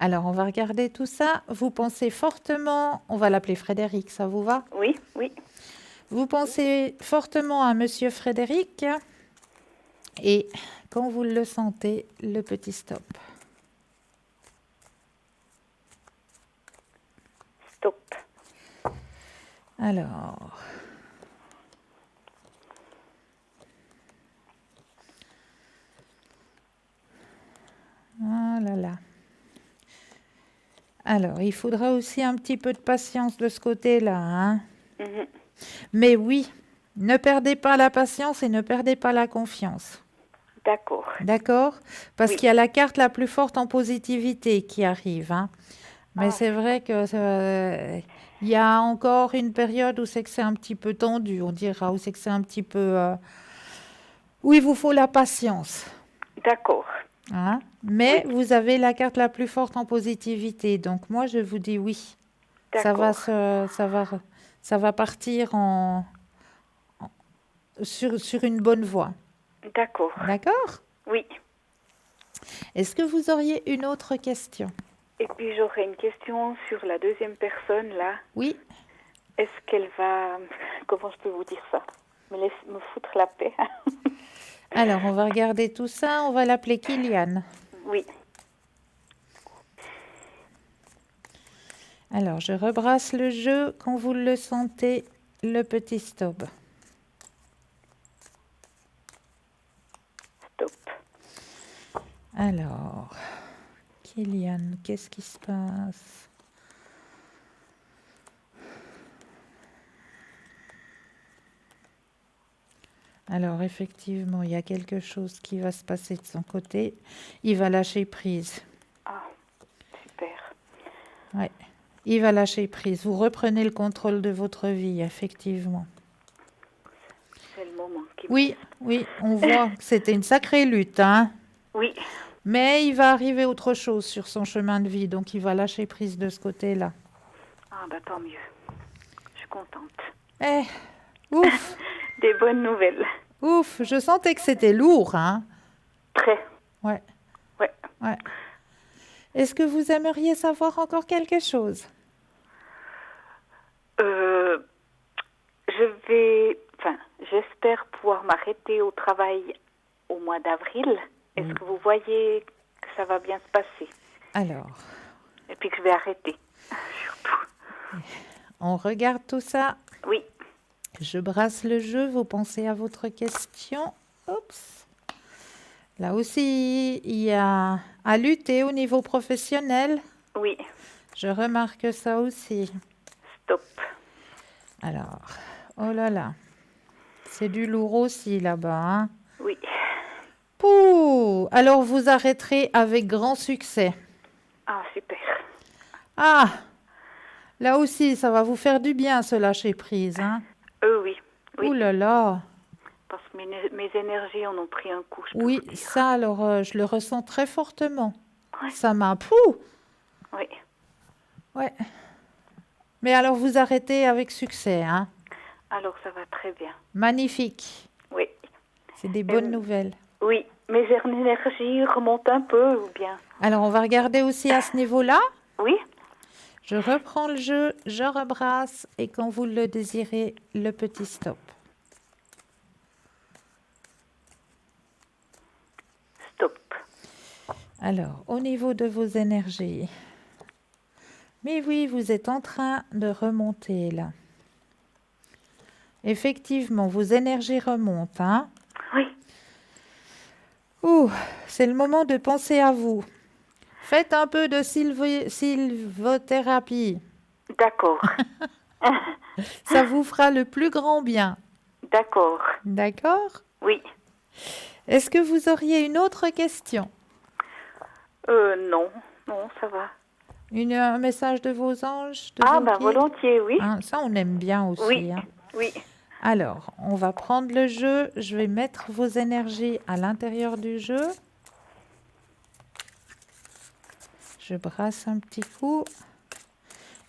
Alors, on va regarder tout ça. Vous pensez fortement, on va l'appeler Frédéric, ça vous va? Oui, oui. Vous pensez fortement à Monsieur Frédéric et quand vous le sentez, le petit stop. Stop. Alors... Ah là là. Alors, il faudra aussi un petit peu de patience de ce côté-là. Mais oui, ne perdez pas la patience et ne perdez pas la confiance. D'accord. D'accord? Parce qu'il y a la carte la plus forte en positivité qui arrive. Mais c'est vrai que il y a encore une période où c'est que c'est un petit peu tendu, on dira, où c'est que c'est un petit peu... où il vous faut la patience. D'accord. Mais vous avez la carte la plus forte en positivité. Donc moi, je vous dis oui. D'accord. Ça va partir sur une bonne voie. D'accord. D'accord? Oui. Est-ce que vous auriez une autre question? Et puis j'aurais une question sur la deuxième personne là. Oui. Est-ce qu'elle va... Comment je peux vous dire ça? Me foutre la paix. Alors, on va regarder tout ça. On va l'appeler Kylian. Oui. Alors, je rebrasse le jeu quand vous le sentez, le petit stop. Stop. Alors, Kylian, qu'est-ce qui se passe? Alors, effectivement, il y a quelque chose qui va se passer de son côté. Il va lâcher prise. Ah, super. Ouais. Il va lâcher prise. Vous reprenez le contrôle de votre vie, effectivement. C'est le moment qui Oui, oui, on voit que c'était une sacrée lutte, hein. Oui. Mais il va arriver autre chose sur son chemin de vie, donc il va lâcher prise de ce côté-là. Ah, bah tant mieux. Je suis contente. Eh, ouf, Des bonnes nouvelles. ouf, je sentais que c'était lourd, hein. Très. Ouais, Ouais. ouais. Est-ce que vous aimeriez savoir encore quelque chose? J'espère pouvoir m'arrêter au travail au mois d'avril. Est-ce que vous voyez que ça va bien se passer? Alors, Et puis que je vais arrêter, surtout. on regarde tout ça. Oui. Je brasse le jeu, vous pensez à votre question. Oups. Là aussi, il y a à lutter au niveau professionnel. Oui. Je remarque ça aussi. Stop. Alors, oh là là, c'est du lourd aussi là-bas, hein. Oui. Pouh, alors vous arrêterez avec grand succès. Ah, super. Ah, là aussi, ça va vous faire du bien ce lâcher prise, hein. Oui. Oui. Ouh là là. Parce que mes énergies en ont pris un coup, je peux Oui, vous dire. ça alors, je le ressens très fortement. Ouais. Ça m'a... Pouh. Oui. Ouais. Mais alors vous arrêtez avec succès, hein. Alors, ça va très bien. Magnifique. Oui. C'est des bonnes nouvelles. Oui. Mes énergies remontent un peu ou bien? Alors on va regarder aussi à ce niveau-là. Oui. Je reprends le jeu, je rebrasse et quand vous le désirez, le petit stop. Stop. Alors, au niveau de vos énergies. Mais oui, vous êtes en train de remonter là. Effectivement, vos énergies remontent, hein. Oui. Ouh, c'est le moment de penser à vous. Faites un peu de sylvothérapie. D'accord. Ça vous fera le plus grand bien. D'accord. D'accord? Oui. Est-ce que vous auriez une autre question? Non. Non, ça va. Un message de vos anges, de Ah, vos ben guides? volontiers, oui. Hein, ça, on aime bien aussi, Oui. hein. Oui. Alors, on va prendre le jeu. Je vais mettre vos énergies à l'intérieur du jeu. Je brasse un petit coup.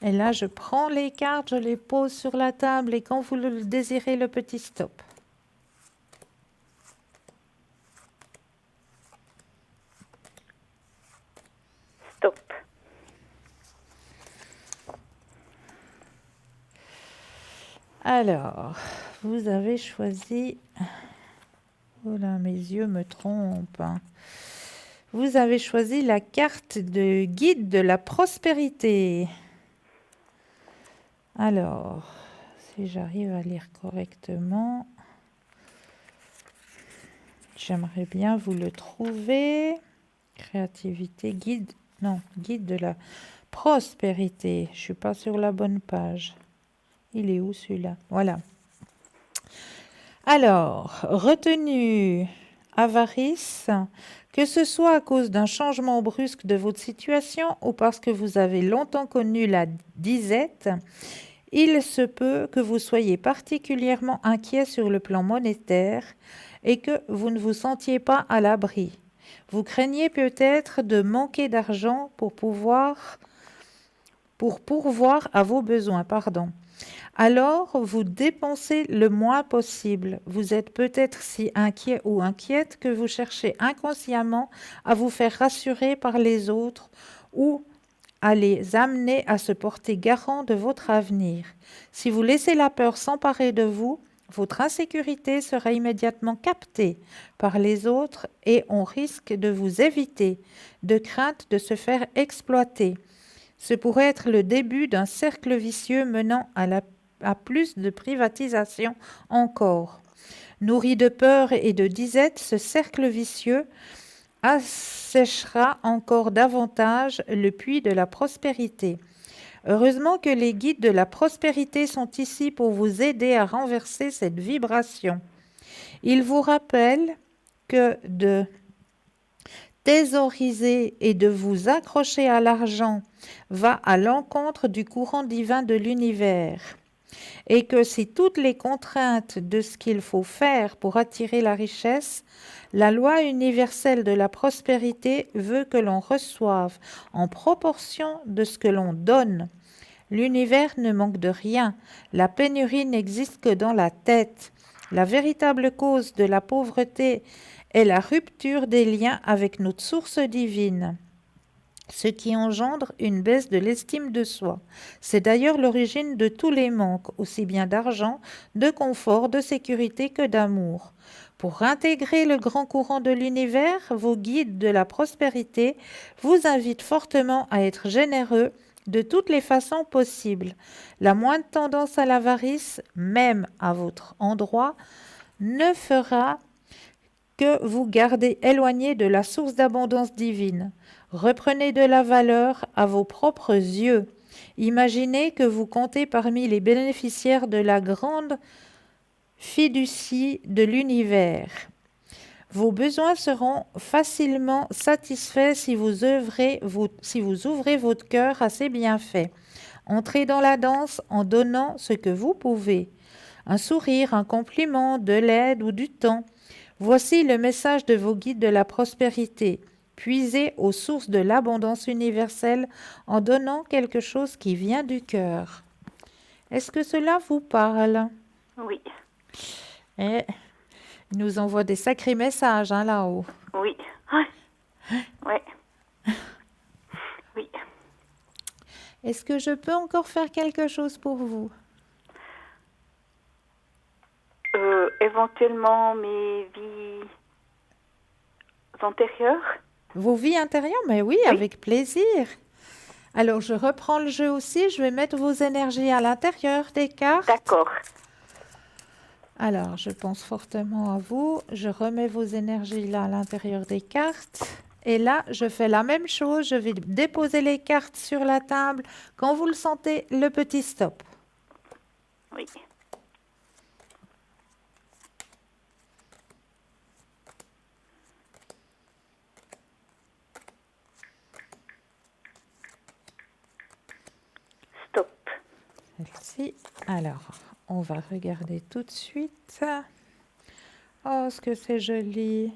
Et là, je prends les cartes, je les pose sur la table et quand vous le désirez, le petit stop. Stop. Alors, vous avez choisi... Oh là, mes yeux me trompent, hein. Vous avez choisi la carte de guide de la prospérité. Alors, si j'arrive à lire correctement, j'aimerais bien vous le trouver. Créativité, guide, non, guide de la prospérité. Je suis pas sur la bonne page. Il est où celui-là? Voilà. Alors, retenue avarice, que ce soit à cause d'un changement brusque de votre situation ou parce que vous avez longtemps connu la disette, il se peut que vous soyez particulièrement inquiet sur le plan monétaire et que vous ne vous sentiez pas à l'abri. Vous craignez peut-être de manquer d'argent pour pouvoir pour pourvoir à vos besoins, pardon. Alors, vous dépensez le moins possible. Vous êtes peut-être si inquiet ou inquiète que vous cherchez inconsciemment à vous faire rassurer par les autres ou à les amener à se porter garant de votre avenir. Si vous laissez la peur s'emparer de vous, votre insécurité sera immédiatement captée par les autres et on risque de vous éviter, de crainte de se faire exploiter. Ce pourrait être le début d'un cercle vicieux menant à plus de privatisation encore. Nourri de peur et de disette, ce cercle vicieux asséchera encore davantage le puits de la prospérité. Heureusement que les guides de la prospérité sont ici pour vous aider à renverser cette vibration. Ils vous rappellent que de thésauriser et de vous accrocher à l'argent va à l'encontre du courant divin de l'univers et que si toutes les contraintes de ce qu'il faut faire pour attirer la richesse, la loi universelle de la prospérité veut que l'on reçoive en proportion de ce que l'on donne. L'univers ne manque de rien, la pénurie n'existe que dans la tête. La véritable cause de la pauvreté est la rupture des liens avec notre source divine, ce qui engendre une baisse de l'estime de soi. C'est d'ailleurs l'origine de tous les manques, aussi bien d'argent, de confort, de sécurité que d'amour. Pour intégrer le grand courant de l'univers, vos guides de la prospérité vous invitent fortement à être généreux de toutes les façons possibles. La moindre tendance à l'avarice, même à votre endroit, ne fera que vous garder éloigné de la source d'abondance divine. Reprenez de la valeur à vos propres yeux. Imaginez que vous comptez parmi les bénéficiaires de la grande fiducie de l'univers. Vos besoins seront facilement satisfaits si vous ouvrez votre cœur à ces bienfaits. Entrez dans la danse en donnant ce que vous pouvez. Un sourire, un compliment, de l'aide ou du temps. Voici le message de vos guides de la prospérité. Puisez aux sources de l'abondance universelle en donnant quelque chose qui vient du cœur. Est-ce que cela vous parle? Oui, Eh, il nous envoie des sacrés messages là-haut. oui, ouais, ouais, oui. Est-ce que je peux encore faire quelque chose pour vous? Éventuellement mes vies antérieures. Vos vies intérieures? Mais oui, avec plaisir. Alors, je reprends le jeu aussi. Je vais mettre vos énergies à l'intérieur des cartes. D'accord. Alors, je pense fortement à vous. Je remets vos énergies là à l'intérieur des cartes. Et là, je fais la même chose. Je vais déposer les cartes sur la table. Quand vous le sentez, le petit stop. Oui. Stop. Celle-ci. Alors, on va regarder tout de suite. Oh, ce que c'est joli.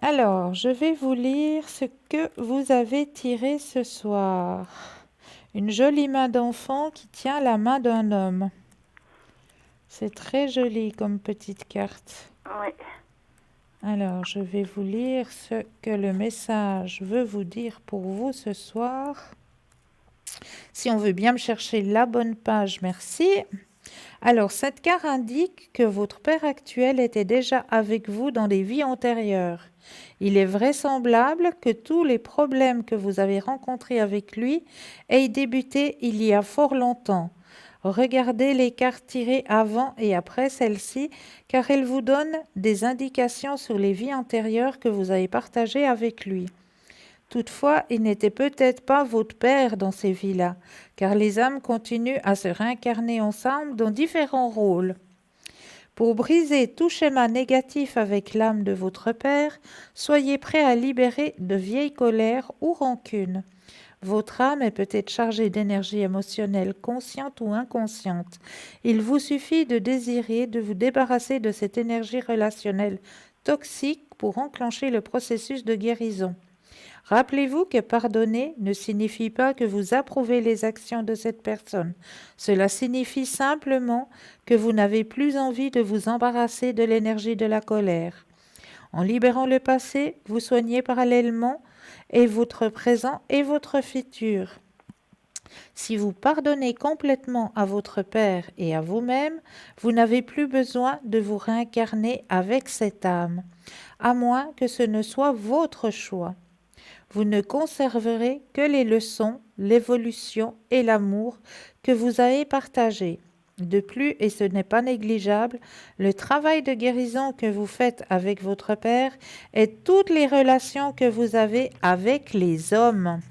Alors, je vais vous lire ce que vous avez tiré ce soir. Une jolie main d'enfant qui tient la main d'un homme. C'est très joli comme petite carte. Oui. Alors, je vais vous lire ce que le message veut vous dire pour vous ce soir. Si on veut bien me chercher la bonne page, merci. Alors, cette carte indique que votre père actuel était déjà avec vous dans des vies antérieures. Il est vraisemblable que tous les problèmes que vous avez rencontrés avec lui aient débuté il y a fort longtemps. Regardez les cartes tirées avant et après celle-ci, car elles vous donnent des indications sur les vies antérieures que vous avez partagées avec lui. Toutefois, il n'était peut-être pas votre père dans ces vies-là, car les âmes continuent à se réincarner ensemble dans différents rôles. Pour briser tout schéma négatif avec l'âme de votre père, soyez prêt à libérer de vieilles colères ou rancunes. Votre âme est peut-être chargée d'énergie émotionnelle consciente ou inconsciente. Il vous suffit de désirer de vous débarrasser de cette énergie relationnelle toxique pour enclencher le processus de guérison. Rappelez-vous que pardonner ne signifie pas que vous approuvez les actions de cette personne. Cela signifie simplement que vous n'avez plus envie de vous embarrasser de l'énergie de la colère. En libérant le passé, vous soignez parallèlement et votre présent et votre futur. Si vous pardonnez complètement à votre père et à vous-même, vous n'avez plus besoin de vous réincarner avec cette âme, à moins que ce ne soit votre choix. Vous ne conserverez que les leçons, l'évolution et l'amour que vous avez partagés. De plus, et ce n'est pas négligeable, le travail de guérison que vous faites avec votre père et toutes les relations que vous avez avec les hommes.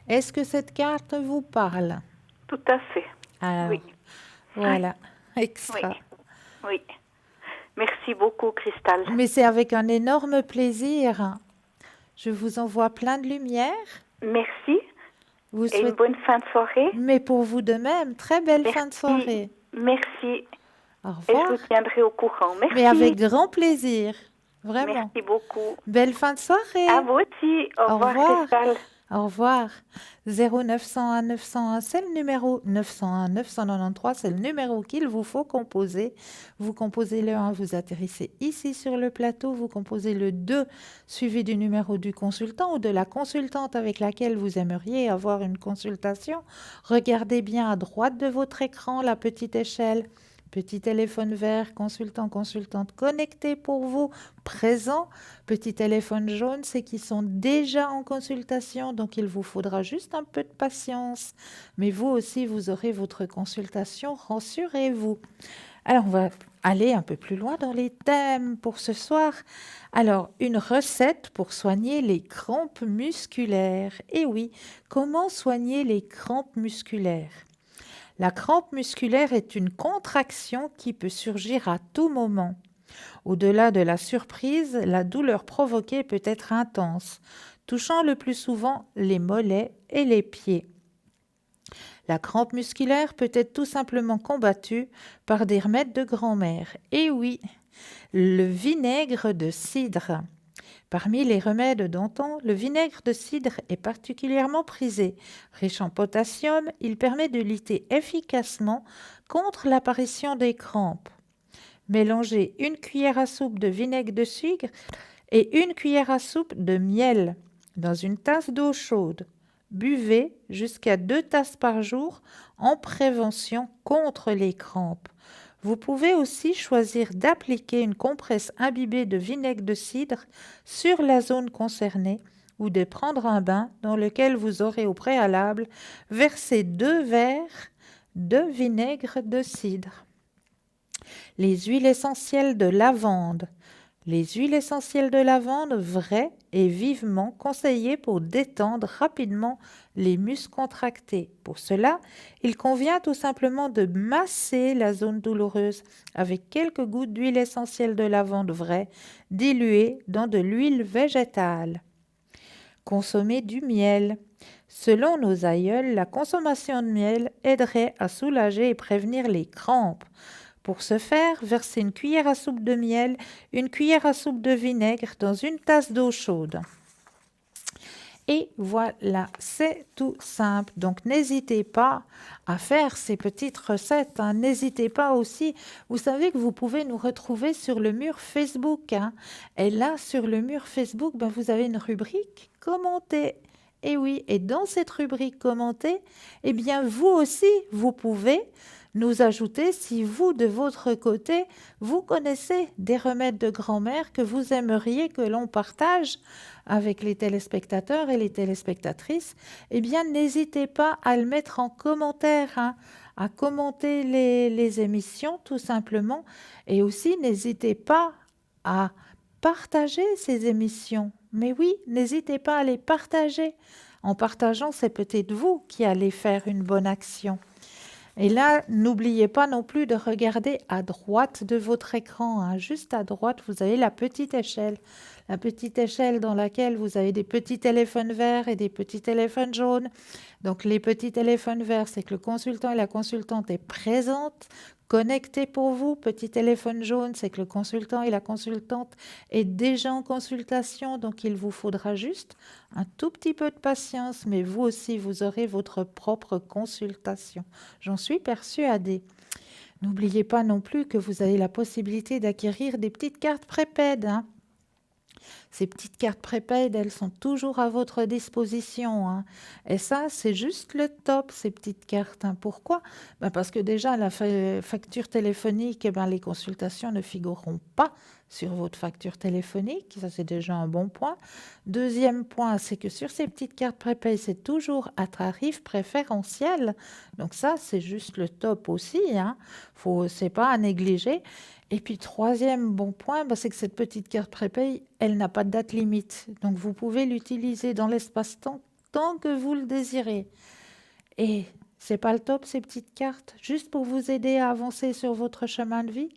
Est-ce que cette carte vous parle? Tout à fait. Alors, Oui. voilà, Oui. extra. Oui. Merci beaucoup, Cristal. Mais c'est avec un énorme plaisir. Je vous envoie plein de lumière. Merci Vous et une souhaite... bonne fin de soirée. Mais pour vous de même, très belle fin de Merci. soirée. Merci. Au Et je revoir. vous tiendrai au courant. Merci. Mais avec grand plaisir, vraiment. Merci beaucoup. Belle fin de soirée. À vous aussi. Au Au revoir, revoir. Cristal. Au revoir. 0901 901, c'est le numéro 901 993, c'est le numéro qu'il vous faut composer. Vous composez le 1, vous atterrissez ici sur le plateau, vous composez le 2, suivi du numéro du consultant ou de la consultante avec laquelle vous aimeriez avoir une consultation. Regardez bien à droite de votre écran la petite échelle. Petit téléphone vert, consultant, consultante connecté pour vous, présent. Petit téléphone jaune, c'est qu'ils sont déjà en consultation, donc il vous faudra juste un peu de patience. Mais vous aussi, vous aurez votre consultation, rassurez-vous. Alors, on va aller un peu plus loin dans les thèmes pour ce soir. Alors, une recette pour soigner les crampes musculaires. Et oui, comment soigner les crampes musculaires? La crampe musculaire est une contraction qui peut surgir à tout moment. Au-delà de la surprise, la douleur provoquée peut être intense, touchant le plus souvent les mollets et les pieds. La crampe musculaire peut être tout simplement combattue par des remèdes de grand-mère. Et oui, le vinaigre de cidre. Parmi les remèdes d'antan, le vinaigre de cidre est particulièrement prisé. Riche en potassium, il permet de lutter efficacement contre l'apparition des crampes. Mélangez une cuillère à soupe de vinaigre de cidre et une cuillère à soupe de miel dans une tasse d'eau chaude. Buvez jusqu'à 2 tasses par jour en prévention contre les crampes. Vous pouvez aussi choisir d'appliquer une compresse imbibée de vinaigre de cidre sur la zone concernée ou de prendre un bain dans lequel vous aurez au préalable versé 2 verres de vinaigre de cidre. Les huiles essentielles de lavande. Les huiles essentielles de lavande vraies et vivement conseillées pour détendre rapidement les muscles contractés. Pour cela, il convient tout simplement de masser la zone douloureuse avec quelques gouttes d'huile essentielle de lavande vraie diluée dans de l'huile végétale. Consommer du miel. Selon nos aïeuls, la consommation de miel aiderait à soulager et prévenir les crampes. Pour ce faire, versez une cuillère à soupe de miel, une cuillère à soupe de vinaigre dans une tasse d'eau chaude. Et voilà, c'est tout simple. Donc n'hésitez pas à faire ces petites recettes. N'hésitez pas aussi, vous savez que vous pouvez nous retrouver sur le mur Facebook. Et là, sur le mur Facebook, vous avez une rubrique commenter. Et oui, et dans cette rubrique commenter, eh bien vous aussi, vous pouvez nous ajouter si vous, de votre côté, vous connaissez des remèdes de grand-mère que vous aimeriez que l'on partage avec les téléspectateurs et les téléspectatrices, eh bien, n'hésitez pas à le mettre en commentaire, à commenter les émissions, tout simplement. Et aussi, n'hésitez pas à partager ces émissions. Mais oui, n'hésitez pas à les partager. En partageant, c'est peut-être vous qui allez faire une bonne action. Et là, n'oubliez pas non plus de regarder à droite de votre écran. Juste à droite, vous avez la petite échelle. La petite échelle dans laquelle vous avez des petits téléphones verts et des petits téléphones jaunes. Donc les petits téléphones verts, c'est que le consultant et la consultante est présente, connecté pour vous. Petit téléphone jaune, c'est que le consultant et la consultante est déjà en consultation, donc il vous faudra juste un tout petit peu de patience, mais vous aussi, vous aurez votre propre consultation. J'en suis persuadée. N'oubliez pas non plus que vous avez la possibilité d'acquérir des petites cartes prépaid, hein. Ces petites cartes prépaid, elles sont toujours à votre disposition, hein. Et ça, c'est juste le top, ces petites cartes, hein. Pourquoi? Ben parce que déjà, la facture téléphonique, eh ben, les consultations ne figureront pas sur votre facture téléphonique. Ça, c'est déjà un bon point. Deuxième point, c'est que sur ces petites cartes prépaid, c'est toujours à tarif préférentiel. Donc ça, c'est juste le top aussi, hein. C'est pas à négliger. Et puis, troisième bon point, c'est que cette petite carte prépaid, elle n'a pas de date limite. Donc, vous pouvez l'utiliser dans l'espace-temps tant que vous le désirez. Et c'est pas le top, ces petites cartes, juste pour vous aider à avancer sur votre chemin de vie.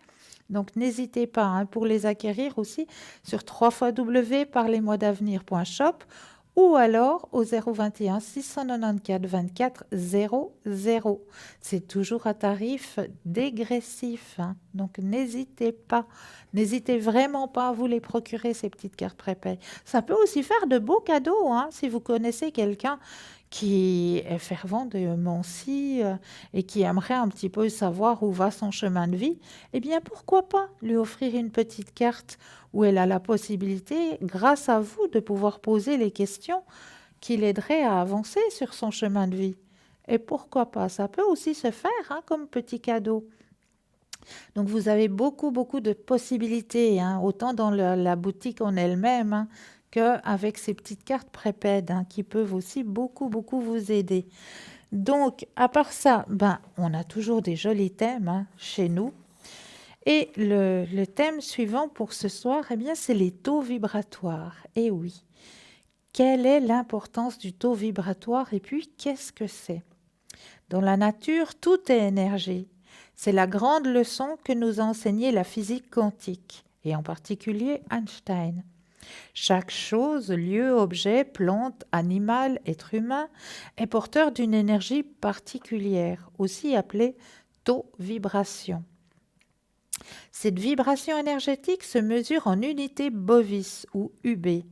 Donc, n'hésitez pas, hein, pour les acquérir aussi sur www.parlesmoisdavenir.shop ou alors au 021 694 24 00. C'est toujours à tarif dégressif, hein. Donc n'hésitez pas, n'hésitez vraiment pas à vous les procurer, ces petites cartes prépaid. Ça peut aussi faire de beaux cadeaux, hein, si vous connaissez quelqu'un qui est fervent de Mancy et qui aimerait un petit peu savoir où va son chemin de vie, eh bien pourquoi pas lui offrir une petite carte où elle a la possibilité, grâce à vous, de pouvoir poser les questions qui l'aideraient à avancer sur son chemin de vie. Et pourquoi pas, ça peut aussi se faire, hein, comme petit cadeau. Donc vous avez beaucoup, beaucoup de possibilités, hein, autant dans la boutique en elle-même, hein, qu'avec ces petites cartes prépaid, hein, qui peuvent aussi beaucoup, beaucoup vous aider. Donc, à part ça, on a toujours des jolis thèmes, hein, chez nous. Et le thème suivant pour ce soir, eh bien, c'est les taux vibratoires. Et oui, quelle est l'importance du taux vibratoire et puis qu'est-ce que c'est? Dans la nature, tout est énergie. C'est la grande leçon que nous a enseignée la physique quantique, et en particulier Einstein. Chaque chose, lieu, objet, plante, animal, être humain, est porteur d'une énergie particulière, aussi appelée taux vibration. Cette vibration énergétique se mesure en unités Bovis ou UB,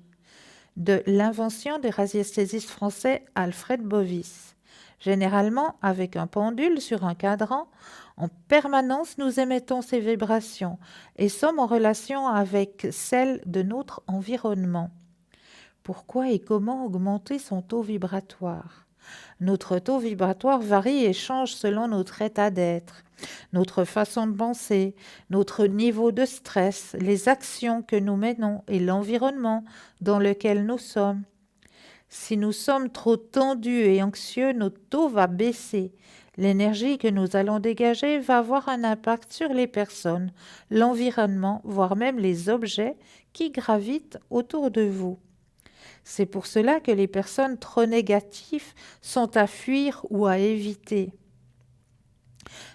de l'invention des radiesthésistes français Alfred Bovis. Généralement, avec un pendule sur un cadran, en permanence nous émettons ces vibrations et sommes en relation avec celles de notre environnement. Pourquoi et comment augmenter son taux vibratoire? Notre taux vibratoire varie et change selon notre état d'être, notre façon de penser, notre niveau de stress, les actions que nous menons et l'environnement dans lequel nous sommes. Si nous sommes trop tendus et anxieux, notre taux va baisser. L'énergie que nous allons dégager va avoir un impact sur les personnes, l'environnement, voire même les objets qui gravitent autour de vous. C'est pour cela que les personnes trop négatives sont à fuir ou à éviter.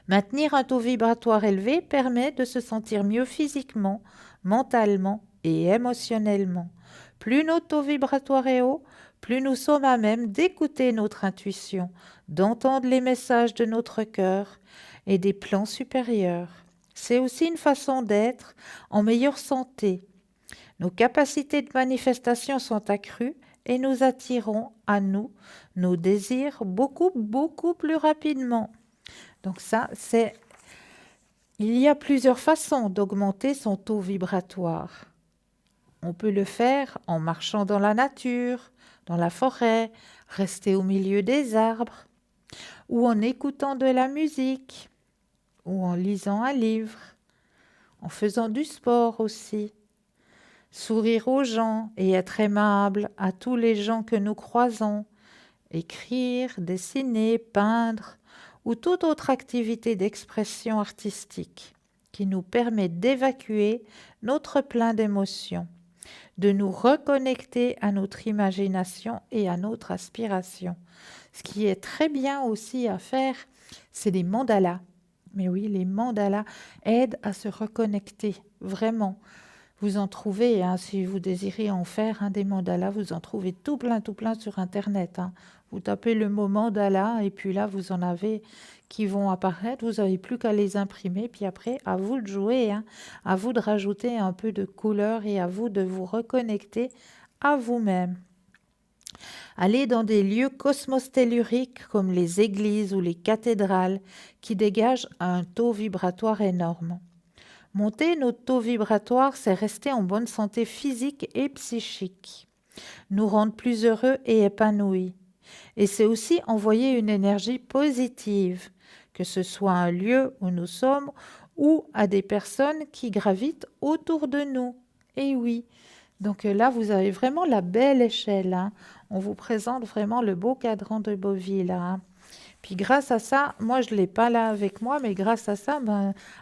Maintenir un taux vibratoire élevé permet de se sentir mieux physiquement, mentalement et émotionnellement. Plus notre taux vibratoire est haut, plus nous sommes à même d'écouter notre intuition, d'entendre les messages de notre cœur et des plans supérieurs. C'est aussi une façon d'être en meilleure santé. Nos capacités de manifestation sont accrues et nous attirons à nous nos désirs beaucoup, beaucoup plus rapidement. Donc ça, il y a plusieurs façons d'augmenter son taux vibratoire. On peut le faire en marchant dans la nature, dans la forêt, rester au milieu des arbres, ou en écoutant de la musique, ou en lisant un livre, en faisant du sport aussi. Sourire aux gens et être aimable à tous les gens que nous croisons, écrire, dessiner, peindre ou toute autre activité d'expression artistique qui nous permet d'évacuer notre plein d'émotions, de nous reconnecter à notre imagination et à notre aspiration. Ce qui est très bien aussi à faire, c'est des mandalas. Mais oui, les mandalas aident à se reconnecter, vraiment. Vous en trouvez, hein, si vous désirez en faire des mandalas, vous en trouvez tout plein sur Internet, hein. Vous tapez le mot mandala et puis là, vous en avez qui vont apparaître. Vous n'avez plus qu'à les imprimer. Puis après, à vous de jouer, hein, à vous de rajouter un peu de couleur et à vous de vous reconnecter à vous-même. Allez dans des lieux cosmostelluriques comme les églises ou les cathédrales qui dégagent un taux vibratoire énorme. Monter notre taux vibratoire, c'est rester en bonne santé physique et psychique, nous rendre plus heureux et épanouis. Et c'est aussi envoyer une énergie positive, que ce soit un lieu où nous sommes ou à des personnes qui gravitent autour de nous. Et oui, donc là, vous avez vraiment la belle échelle, hein. On vous présente vraiment le beau cadran de Beauville, hein. Puis grâce à ça, moi je ne l'ai pas là avec moi, mais grâce à ça,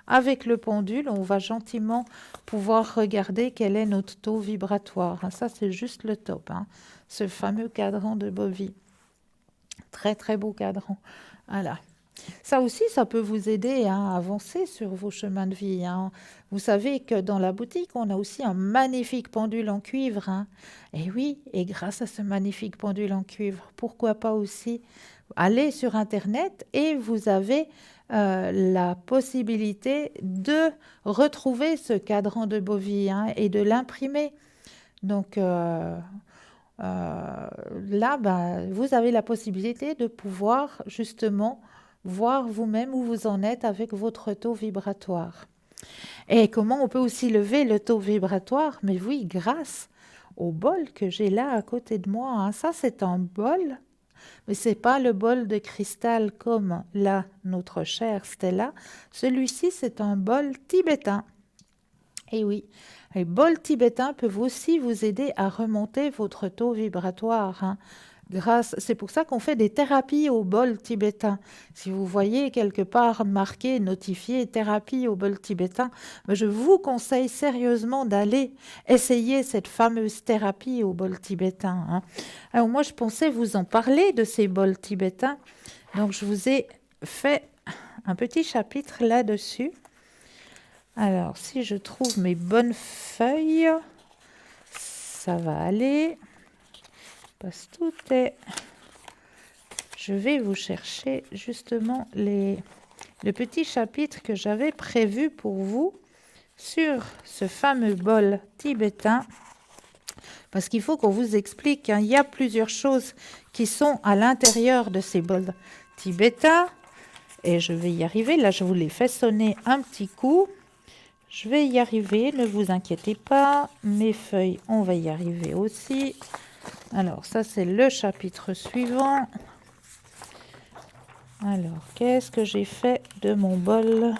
avec le pendule, on va gentiment pouvoir regarder quel est notre taux vibratoire, hein. Ça, c'est juste le top, hein, ce fameux cadran de Beauville. Très, très beau cadran. Voilà. Ça aussi, ça peut vous aider à avancer sur vos chemins de vie, hein. Vous savez que dans la boutique, on a aussi un magnifique pendule en cuivre, hein. Et oui, et grâce à ce magnifique pendule en cuivre, pourquoi pas aussi aller sur Internet et vous avez la possibilité de retrouver ce cadran de Beauville, hein, et de l'imprimer. Donc là, vous avez la possibilité de pouvoir justement voir vous-même où vous en êtes avec votre taux vibratoire. Et comment on peut aussi lever le taux vibratoire? Mais oui, grâce au bol que j'ai là à côté de moi, hein. Ça, c'est un bol, mais ce n'est pas le bol de cristal comme là, notre chère Stella. Celui-ci, c'est un bol tibétain. Et oui, les bols tibétains peuvent aussi vous aider à remonter votre taux vibratoire, hein. C'est pour ça qu'on fait des thérapies au bol tibétain. Si vous voyez quelque part marqué, notifié thérapie au bol tibétain, je vous conseille sérieusement d'aller essayer cette fameuse thérapie au bol tibétain, hein. Alors moi, je pensais vous en parler de ces bols tibétains. Donc, je vous ai fait un petit chapitre là-dessus. Alors, si je trouve mes bonnes feuilles, ça va aller. Parce que tout est... Je vais vous chercher justement le petit chapitre que j'avais prévu pour vous sur ce fameux bol tibétain. Parce qu'il faut qu'on vous explique, hein, il y a plusieurs choses qui sont à l'intérieur de ces bols tibétains. Et je vais y arriver. Là, je vous les fais sonner un petit coup. Je vais y arriver, ne vous inquiétez pas. Mes feuilles, on va y arriver aussi. Alors, ça, c'est le chapitre suivant. Alors, qu'est-ce que j'ai fait de mon bol?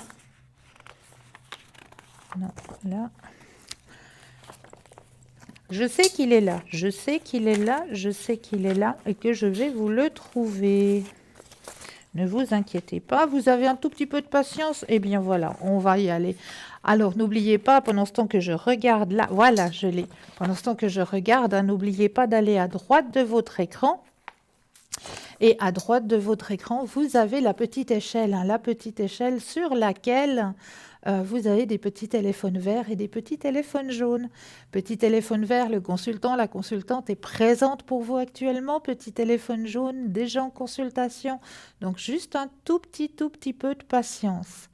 Non, là. Je sais qu'il est là. Je sais qu'il est là. Je sais qu'il est là et que je vais vous le trouver. Ne vous inquiétez pas, vous avez un tout petit peu de patience. Eh bien voilà, on va y aller. Alors n'oubliez pas, pendant ce temps que je regarde là, voilà, je l'ai. Pendant ce temps que je regarde, hein, n'oubliez pas d'aller à droite de votre écran. Et à droite de votre écran, vous avez la petite échelle, hein, la petite échelle sur laquelle vous avez des petits téléphones verts et des petits téléphones jaunes. Petit téléphone vert, le consultant, la consultante est présente pour vous actuellement. Petit téléphone jaune, déjà en consultation. Donc juste un tout petit peu de patience.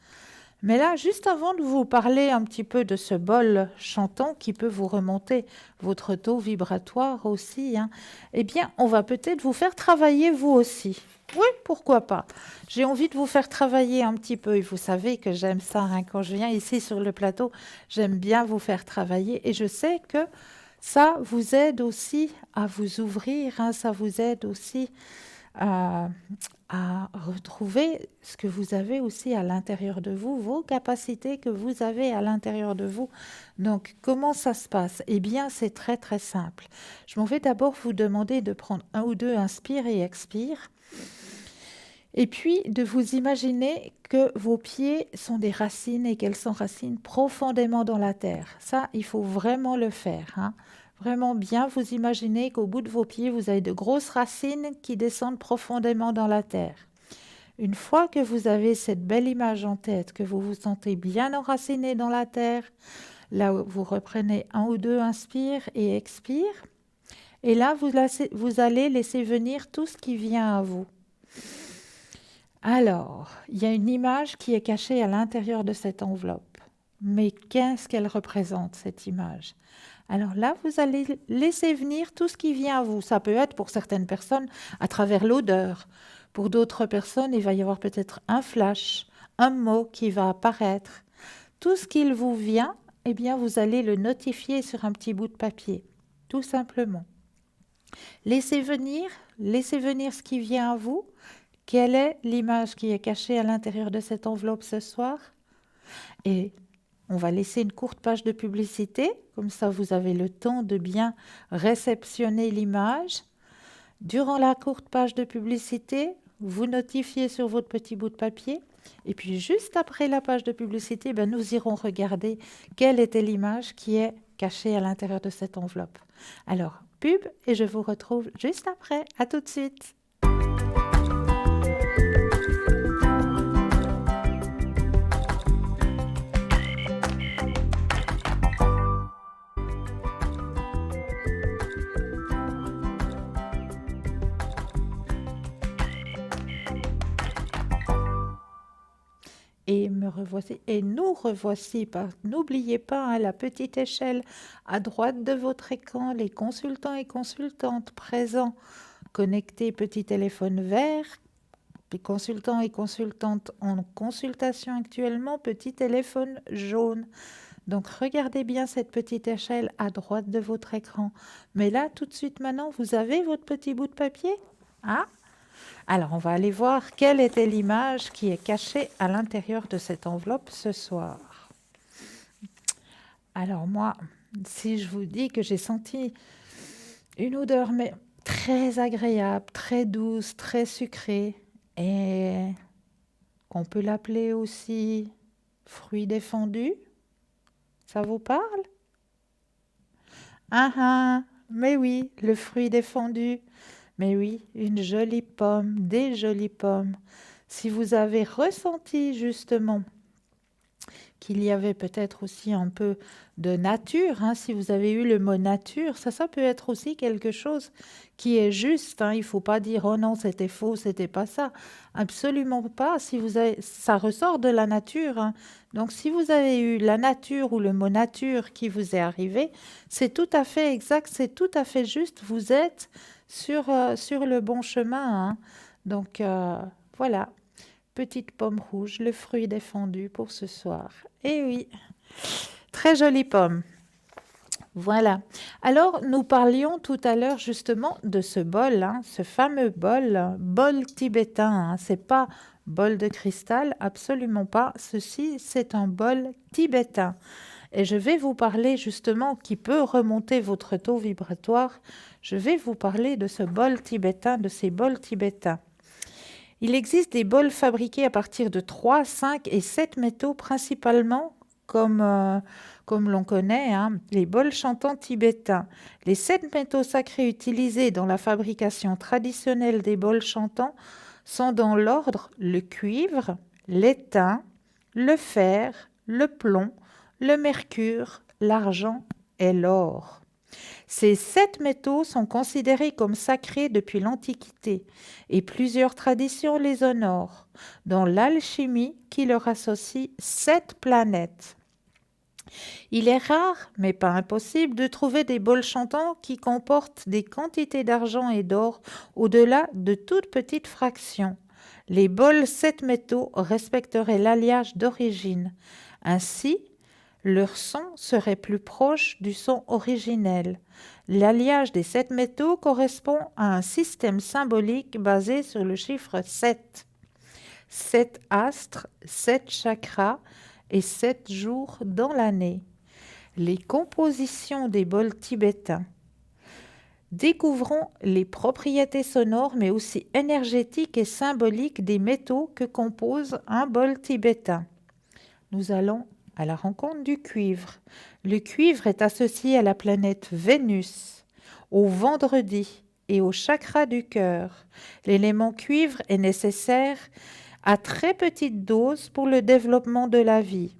Mais là, juste avant de vous parler un petit peu de ce bol chantant qui peut vous remonter votre taux vibratoire aussi, hein, eh bien, on va peut-être vous faire travailler vous aussi. Oui, pourquoi pas. J'ai envie de vous faire travailler un petit peu. Et vous savez que j'aime ça, hein. Quand je viens ici sur le plateau, j'aime bien vous faire travailler. Et je sais que ça vous aide aussi à vous ouvrir, hein. Ça vous aide aussi à retrouver ce que vous avez aussi à l'intérieur de vous, vos capacités que vous avez à l'intérieur de vous. Donc, comment ça se passe? Eh bien, c'est très, très simple. Je m'en vais d'abord vous demander de prendre un ou deux inspire et expire. Et puis, de vous imaginer que vos pieds sont des racines et qu'elles s'enracinent profondément dans la terre. Ça, il faut vraiment le faire, hein. Vraiment bien vous imaginez qu'au bout de vos pieds, vous avez de grosses racines qui descendent profondément dans la terre. Une fois que vous avez cette belle image en tête, que vous vous sentez bien enraciné dans la terre, là vous reprenez un ou deux inspire et expire. Et là, vous allez laisser venir tout ce qui vient à vous. Alors, il y a une image qui est cachée à l'intérieur de cette enveloppe. Mais qu'est-ce qu'elle représente, cette image? Alors là, vous allez laisser venir tout ce qui vient à vous. Ça peut être pour certaines personnes à travers l'odeur. Pour d'autres personnes, il va y avoir peut-être un flash, un mot qui va apparaître. Tout ce qu'il vous vient, eh bien, vous allez le notifier sur un petit bout de papier, tout simplement. Laissez venir ce qui vient à vous. Quelle est l'image qui est cachée à l'intérieur de cette enveloppe ce soir? Et on va laisser une courte page de publicité, comme ça vous avez le temps de bien réceptionner l'image. Durant la courte page de publicité, vous notifiez sur votre petit bout de papier. Et puis juste après la page de publicité, nous irons regarder quelle était l'image qui est cachée à l'intérieur de cette enveloppe. Alors, pub, et je vous retrouve juste après. À tout de suite. Et me revoici, et nous revoici. N'oubliez pas la petite échelle à droite de votre écran, les consultants et consultantes présents, connectés, petit téléphone vert, les consultants et consultantes en consultation actuellement, petit téléphone jaune. Donc regardez bien cette petite échelle à droite de votre écran. Mais là, tout de suite maintenant, vous avez votre petit bout de papier? Ah, alors, on va aller voir quelle était l'image qui est cachée à l'intérieur de cette enveloppe ce soir. Alors moi, si je vous dis que j'ai senti une odeur mais très agréable, très douce, très sucrée, et qu'on peut l'appeler aussi fruit défendu, ça vous parle? Ah, mais oui, le fruit défendu. Mais oui, une jolie pomme, des jolies pommes. Si vous avez ressenti justement qu'il y avait peut-être aussi un peu de nature, si vous avez eu le mot nature, ça peut être aussi quelque chose qui est juste. Il ne faut pas dire oh non, c'était faux, c'était pas ça. Absolument pas. Ça ressort de la nature. Donc si vous avez eu la nature ou le mot nature qui vous est arrivé, c'est tout à fait exact, c'est tout à fait juste. Vous êtes sur le bon chemin. Donc voilà. Petite pomme rouge, le fruit défendu pour ce soir. Eh oui, très jolie pomme. Voilà. Alors, nous parlions tout à l'heure justement de ce bol, ce fameux bol tibétain. C'est pas bol de cristal, absolument pas. Ceci, c'est un bol tibétain. Et je vais vous parler justement qui peut remonter votre taux vibratoire. Je vais vous parler de ce bol tibétain, de ces bols tibétains. Il existe des bols fabriqués à partir de 3, 5 et 7 métaux principalement, comme l'on connaît, les bols chantants tibétains. Les 7 métaux sacrés utilisés dans la fabrication traditionnelle des bols chantants sont dans l'ordre le cuivre, l'étain, le fer, le plomb, le mercure, l'argent et l'or. Ces 7 métaux sont considérés comme sacrés depuis l'Antiquité et plusieurs traditions les honorent, dont l'alchimie qui leur associe 7 planètes. Il est rare, mais pas impossible, de trouver des bols chantants qui comportent des quantités d'argent et d'or au-delà de toute petite fraction. Les bols 7 métaux respecteraient l'alliage d'origine. Ainsi, leur son serait plus proche du son originel. L'alliage des 7 métaux correspond à un système symbolique basé sur le chiffre 7. 7 astres, 7 chakras et 7 jours dans l'année. Les compositions des bols tibétains. Découvrons les propriétés sonores mais aussi énergétiques et symboliques des métaux que compose un bol tibétain. Nous allons à la rencontre du cuivre. Le cuivre est associé à la planète Vénus, au vendredi et au chakra du cœur. L'élément cuivre est nécessaire à très petite dose pour le développement de la vie.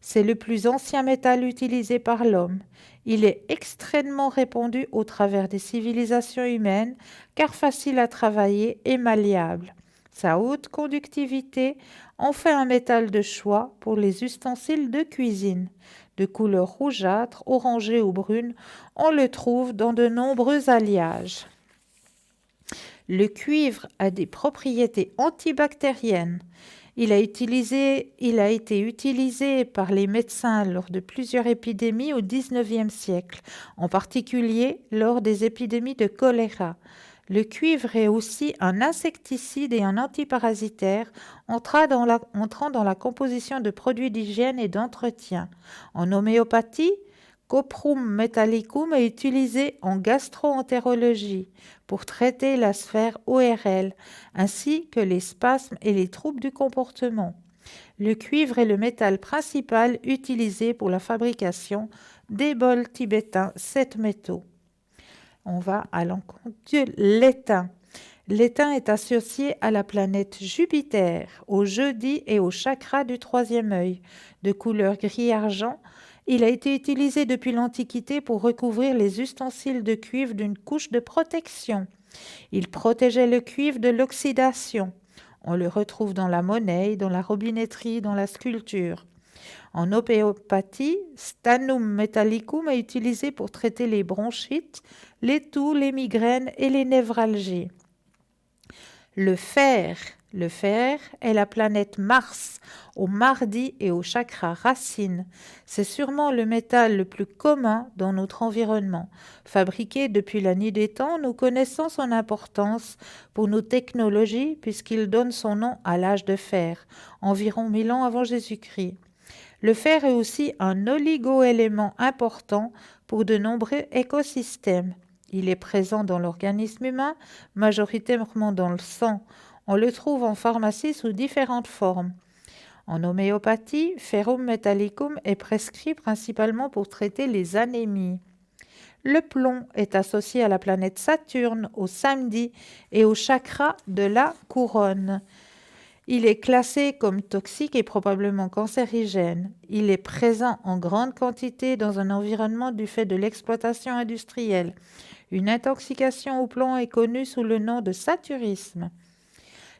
C'est le plus ancien métal utilisé par l'homme. Il est extrêmement répandu au travers des civilisations humaines car facile à travailler et malléable. Sa haute conductivité en fait un métal de choix pour les ustensiles de cuisine. De couleur rougeâtre, orangée ou brune, on le trouve dans de nombreux alliages. Le cuivre a des propriétés antibactériennes. Il a été utilisé par les médecins lors de plusieurs épidémies au XIXe siècle, en particulier lors des épidémies de choléra. Le cuivre est aussi un insecticide et un antiparasitaire entrant dans la composition de produits d'hygiène et d'entretien. En homéopathie, Coprum metallicum est utilisé en gastro-entérologie pour traiter la sphère ORL, ainsi que les spasmes et les troubles du comportement. Le cuivre est le métal principal utilisé pour la fabrication des bols tibétains 7 métaux. On va à l'encontre de l'étain. L'étain est associé à la planète Jupiter, au jeudi et au chakra du troisième œil. De couleur gris-argent, il a été utilisé depuis l'Antiquité pour recouvrir les ustensiles de cuivre d'une couche de protection. Il protégeait le cuivre de l'oxydation. On le retrouve dans la monnaie, dans la robinetterie, dans la sculpture. En homéopathie, Stannum metallicum est utilisé pour traiter les bronchites, les toux, les migraines et les névralgies. Le fer est la planète Mars, au mardi et au chakra racine. C'est sûrement le métal le plus commun dans notre environnement. Fabriqué depuis la nuit des temps, nous connaissons son importance pour nos technologies puisqu'il donne son nom à l'âge de fer, environ 1000 ans avant Jésus-Christ. Le fer est aussi un oligoélément important pour de nombreux écosystèmes. Il est présent dans l'organisme humain, majoritairement dans le sang. On le trouve en pharmacie sous différentes formes. En homéopathie, Ferrum metallicum est prescrit principalement pour traiter les anémies. Le plomb est associé à la planète Saturne, au samedi et au chakra de la couronne. Il est classé comme toxique et probablement cancérigène. Il est présent en grande quantité dans un environnement du fait de l'exploitation industrielle. Une intoxication au plomb est connue sous le nom de satyrisme.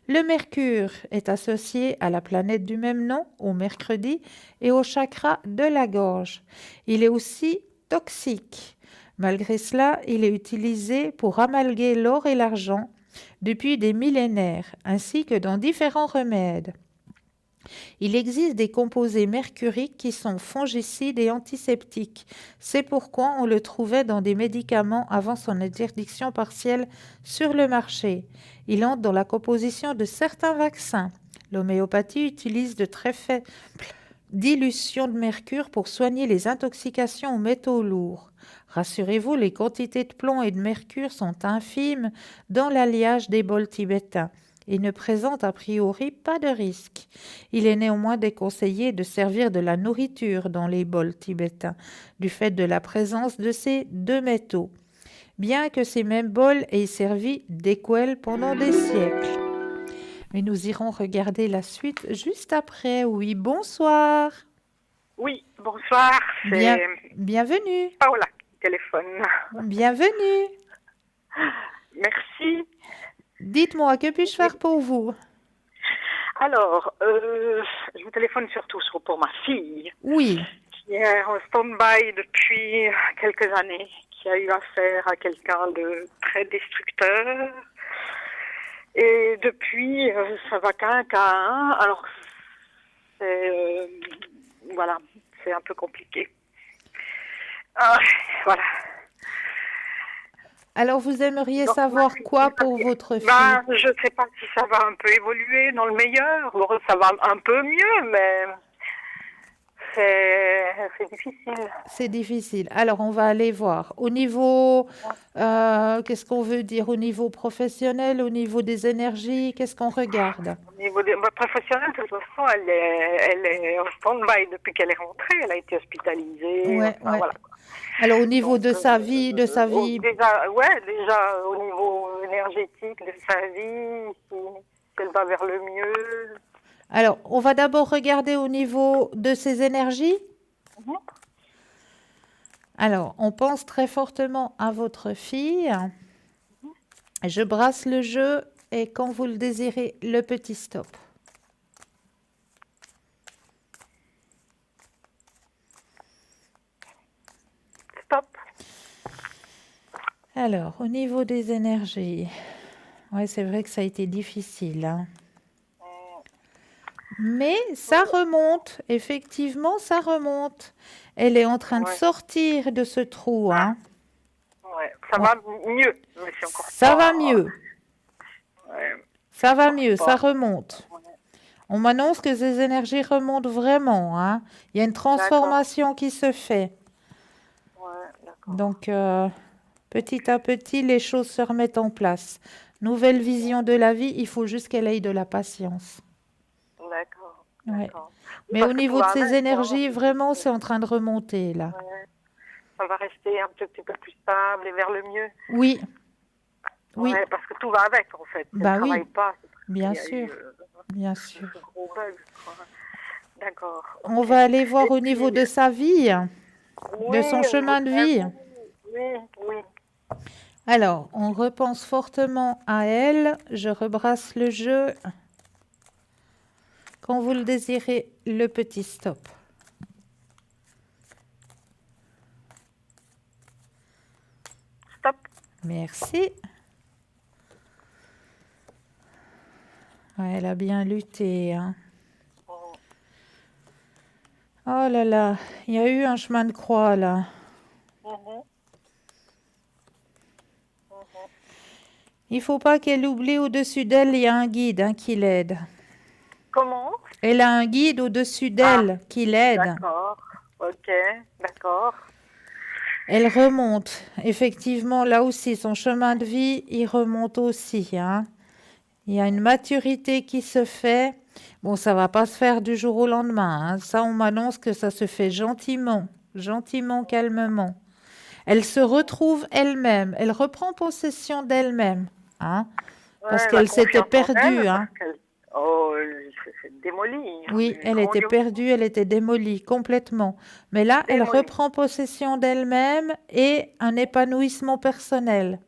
Le mercure est associé à la planète du même nom, au mercredi, et au chakra de la gorge. Il est aussi toxique. Malgré cela, il est utilisé pour amalguer l'or et l'argent depuis des millénaires, ainsi que dans différents remèdes. Il existe des composés mercuriques qui sont fongicides et antiseptiques. C'est pourquoi on le trouvait dans des médicaments avant son interdiction partielle sur le marché. Il entre dans la composition de certains vaccins. L'homéopathie utilise de très faibles dilutions de mercure pour soigner les intoxications aux métaux lourds. Rassurez-vous, les quantités de plomb et de mercure sont infimes dans l'alliage des bols tibétains et ne présentent a priori pas de risque. Il est néanmoins déconseillé de servir de la nourriture dans les bols tibétains, du fait de la présence de ces deux métaux, bien que ces mêmes bols aient servi d'écuelle pendant des siècles. Mais nous irons regarder la suite juste après. Oui, bonsoir. Oui, bonsoir, c'est Bienvenue. Paola qui téléphone. Bienvenue. Merci. Dites-moi, que puis-je faire pour vous? Alors, je vous téléphone surtout pour ma fille, Oui. qui est en stand-by depuis quelques années, qui a eu affaire à quelqu'un de très destructeur. Et depuis, ça va qu'un. Alors, voilà, c'est un peu compliqué. Voilà. Alors, vous aimeriez savoir quoi pour votre fille? Je ne sais pas si ça va un peu évoluer dans le meilleur. Bon, ça va un peu mieux, mais c'est difficile. C'est difficile. Alors, on va aller voir. Au niveau, qu'est-ce qu'on veut dire? Au niveau professionnel, au niveau des énergies, qu'est-ce qu'on regarde? Au niveau professionnel, de toute façon, elle est en stand-by depuis qu'elle est rentrée. Elle a été hospitalisée. Ouais. Voilà. Alors, au niveau de sa vie, Déjà, au niveau énergétique de sa vie, si elle va vers le mieux. Alors, on va d'abord regarder au niveau de ses énergies. Mhm. Alors, on pense très fortement à votre fille. Je brasse le jeu et quand vous le désirez, le petit stop. Stop. Alors, au niveau des énergies, ouais, c'est vrai que ça a été difficile, hein. Mais ça remonte, effectivement, ça remonte. Elle est en train de Ouais. sortir de ce trou, hein. Ouais. Ça Ouais. va mieux, mais c'est encore Ça pas... va mieux, Ouais. ça va Encore mieux, pas. ça remonte. Ouais. On m'annonce que ces énergies remontent vraiment, hein. Il y a une transformation qui se fait. Ouais, d'accord. Donc, petit à petit, les choses se remettent en place. Nouvelle vision de la vie, il faut juste qu'elle ait de la patience. D'accord. Ouais. D'accord. Mais Parce au que tout niveau de va ses avec, hein. énergies, vraiment, c'est en train de remonter, là. Ouais. Ça va rester un petit peu plus stable et vers le mieux. Oui, oui, Ouais, parce que tout va avec, en fait. Elle bah ne oui, travaille pas. C'est parce bien qu'il y a eu sûr, bien sûr. ce gros bug, quoi. D'accord. On Ok. va aller voir Et au puis, niveau de sa vie, de oui, son au niveau chemin de de la vie. vie. Oui, oui. Alors, on repense fortement à elle. Je rebrasse le jeu. Quand vous le désirez, le petit stop. Stop. Merci. Ouais, elle a bien lutté, hein. Oh là là, il y a eu un chemin de croix là. Mhm. Il faut pas qu'elle oublie au-dessus d'elle, il y a un guide, hein, qui l'aide. Comment? Elle a un guide au-dessus Ah, d'elle qui l'aide. d'accord. Ok, d'accord. Elle remonte. Effectivement, là aussi, son chemin de vie, il remonte aussi, hein. Il y a une maturité qui se fait. Bon, ça va pas se faire du jour au lendemain, hein. Ça, on m'annonce que ça se fait gentiment, gentiment, calmement. Elle se retrouve elle-même. Elle reprend possession d'elle-même, hein, parce Ouais, la qu'elle s'était confiance en perdue, elle, hein. parce qu'elle... Oh, elle s'est fait démolir, Oui, mais elle était grandiose. perdue, elle était démolie complètement. Mais là, elle Démolie. reprend possession d'elle-même et un épanouissement personnel.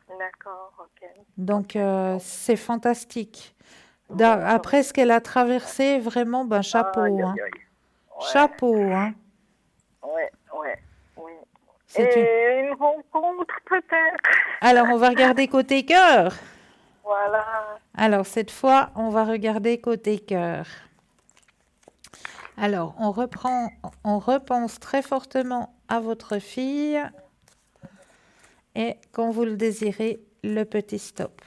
D'accord, ok. Donc, Ok. c'est fantastique. Bon, ça va. Après ce qu'elle a traversé, vraiment, ben, Aïe, chapeau, hein. aïe, aïe. Ouais, Chapeau, hein. ouais, oui. C'est une... Et une rencontre, peut-être. Alors, on va regarder côté cœur. Voilà. Alors, cette fois, on va regarder côté cœur. Alors, on repense très fortement à votre fille et quand vous le désirez, le petit stop.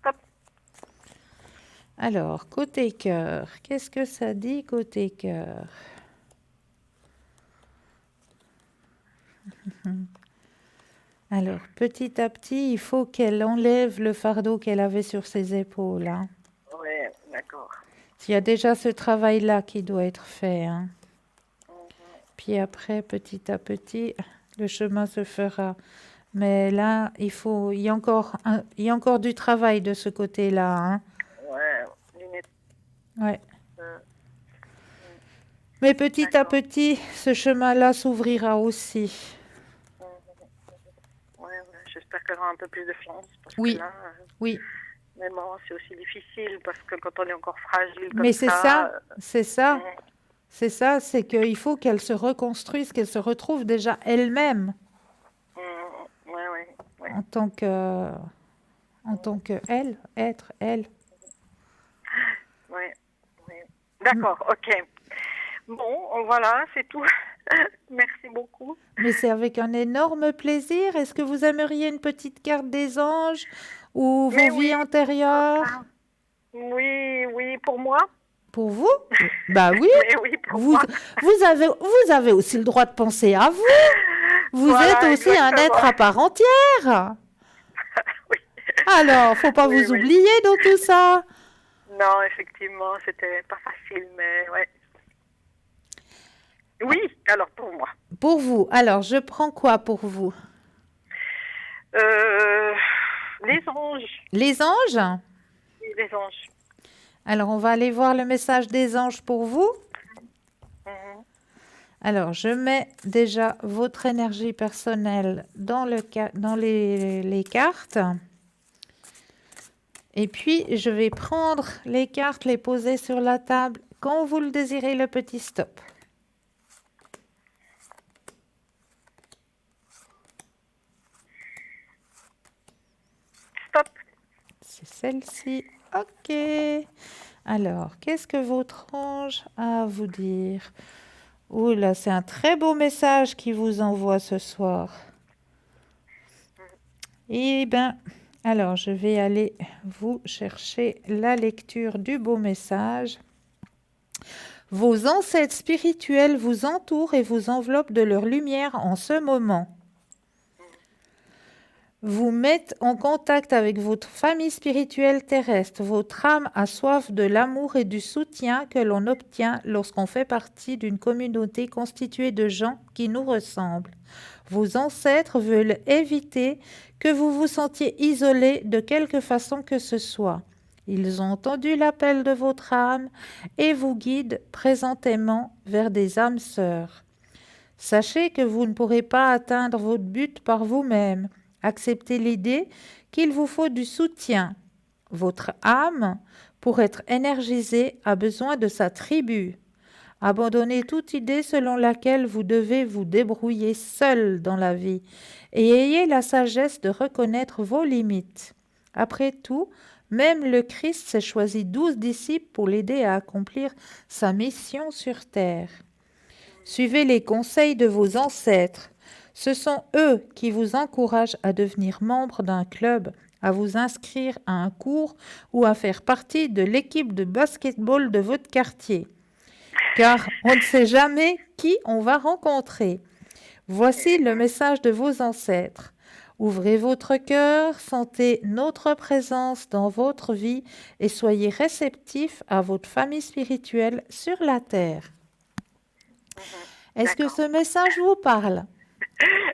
Stop. Alors, côté cœur, qu'est-ce que ça dit côté cœur? Alors, petit à petit, il faut qu'elle enlève le fardeau qu'elle avait sur ses épaules, hein. Ouais, d'accord. Il y a déjà ce travail-là qui doit être fait, hein. Puis après, petit à petit, le chemin se fera. Mais là, il y a encore du travail de ce côté-là, hein. Ouais, lunettes. Ouais. euh, Mais petit à D'accord. petit, ce chemin-là s'ouvrira aussi. Ouais, j'espère qu'elle aura un peu plus de chance, parce que Oui, là... oui. Mais bon, c'est aussi difficile, parce que quand on est encore fragile comme Mais c'est ça, c'est ça, mm, c'est ça, c'est qu'il faut qu'elle se reconstruise, qu'elle se retrouve déjà elle-même ouais. en tant que elle, être elle. Ouais. D'accord, ok. Bon, voilà, c'est tout. Merci beaucoup. Mais c'est avec un énorme plaisir. Est-ce que vous aimeriez une petite carte des anges ou Mais vos vies oui, antérieures? oui, pour moi. Pour vous? Bah oui. Mais oui, pour Vous, moi. vous avez aussi le droit de penser à vous. Vous êtes Voilà, aussi un être exactement. à part entière. Oui. Alors, faut pas Oui, vous oui. oublier dans tout ça. Non, effectivement, c'était pas facile, mais ouais. Oui, alors pour moi. Pour vous. Alors, je prends quoi pour vous? Euh, les anges. Les anges? Oui, les anges. Alors, on va aller voir le message des anges pour vous. Mhm. Alors, je mets déjà votre énergie personnelle dans les cartes. Et puis, je vais prendre les cartes, les poser sur la table quand vous le désirez, le petit stop. Stop. C'est celle-ci. OK. Alors, qu'est-ce que votre ange a à vous dire? Oula, c'est un très beau message qu'il vous envoie ce soir. Eh bien, alors je vais aller vous chercher la lecture du beau message. Vos ancêtres spirituels vous entourent et vous enveloppent de leur lumière en ce moment. Vous mettent en contact avec votre famille spirituelle terrestre. Votre âme a soif de l'amour et du soutien que l'on obtient lorsqu'on fait partie d'une communauté constituée de gens qui nous ressemblent. Vos ancêtres veulent éviter que vous vous sentiez isolé de quelque façon que ce soit. Ils ont entendu l'appel de votre âme et vous guident présentément vers des âmes sœurs. Sachez que vous ne pourrez pas atteindre votre but par vous-même. Acceptez l'idée qu'il vous faut du soutien. Votre âme, pour être énergisée, a besoin de sa tribu. Abandonnez toute idée selon laquelle vous devez vous débrouiller seul dans la vie et ayez la sagesse de reconnaître vos limites. Après tout, même le Christ s'est choisi 12 disciples pour l'aider à accomplir sa mission sur terre. Suivez les conseils de vos ancêtres. Ce sont eux qui vous encouragent à devenir membre d'un club, à vous inscrire à un cours ou à faire partie de l'équipe de basketball de votre quartier. Car on ne sait jamais qui on va rencontrer. Voici le message de vos ancêtres. Ouvrez votre cœur, sentez notre présence dans votre vie et soyez réceptifs à votre famille spirituelle sur la terre. Est-ce que ce message vous parle?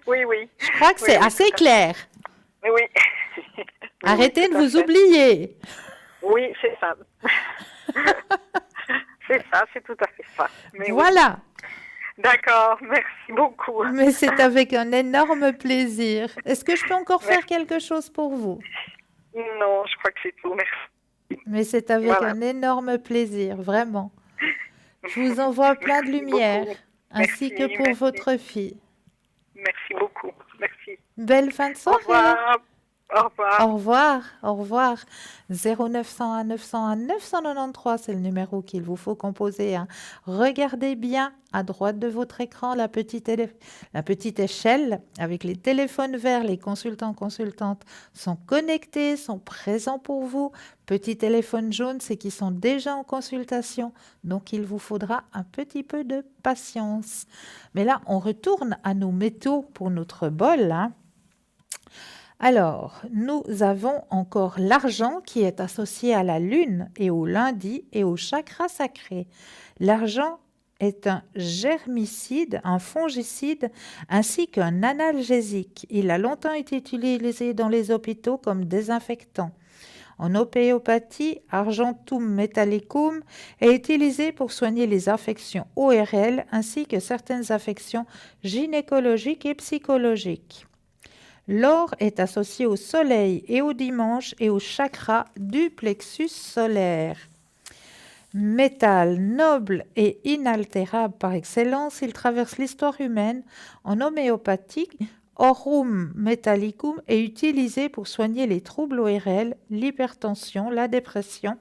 Oui, oui. Je crois que c'est Oui, assez clair. oui. Oui. Arrêtez Oui, de tout à vous fait. oublier. Oui, c'est ça. C'est ça, c'est tout à fait ça. Mais oui. Voilà. D'accord, merci beaucoup. Mais c'est avec un énorme plaisir. Est-ce que je peux encore faire Merci. quelque chose pour vous? Non, je crois que c'est tout, merci. Mais c'est avec Voilà. un énorme plaisir, vraiment. Je vous envoie plein de Merci lumière, beaucoup. ainsi que Merci, pour merci. votre fille. Merci beaucoup. Merci. Belle fin de Au soirée. revoir. Au revoir. Au revoir, au revoir. 0901 901 993, c'est le numéro qu'il vous faut composer, hein. Regardez bien à droite de votre écran la petite échelle avec les téléphones verts. Les consultants, consultantes sont connectés, sont présents pour vous. Petit téléphone jaune, c'est qu'ils sont déjà en consultation. Donc, il vous faudra un petit peu de patience. Mais là, on retourne à nos métaux pour notre bol, hein. Alors, nous avons encore l'argent qui est associé à la lune et au lundi et au chakra sacré. L'argent est un germicide, un fongicide ainsi qu'un analgésique. Il a longtemps été utilisé dans les hôpitaux comme désinfectant. En homéopathie, Argentum metallicum est utilisé pour soigner les affections ORL ainsi que certaines affections gynécologiques et psychologiques. L'or est associé au soleil et au dimanche et au chakra du plexus solaire. Métal noble et inaltérable par excellence, il traverse l'histoire humaine. En homéopathie, Aurum metallicum est utilisé pour soigner les troubles ORL, l'hypertension, la dépression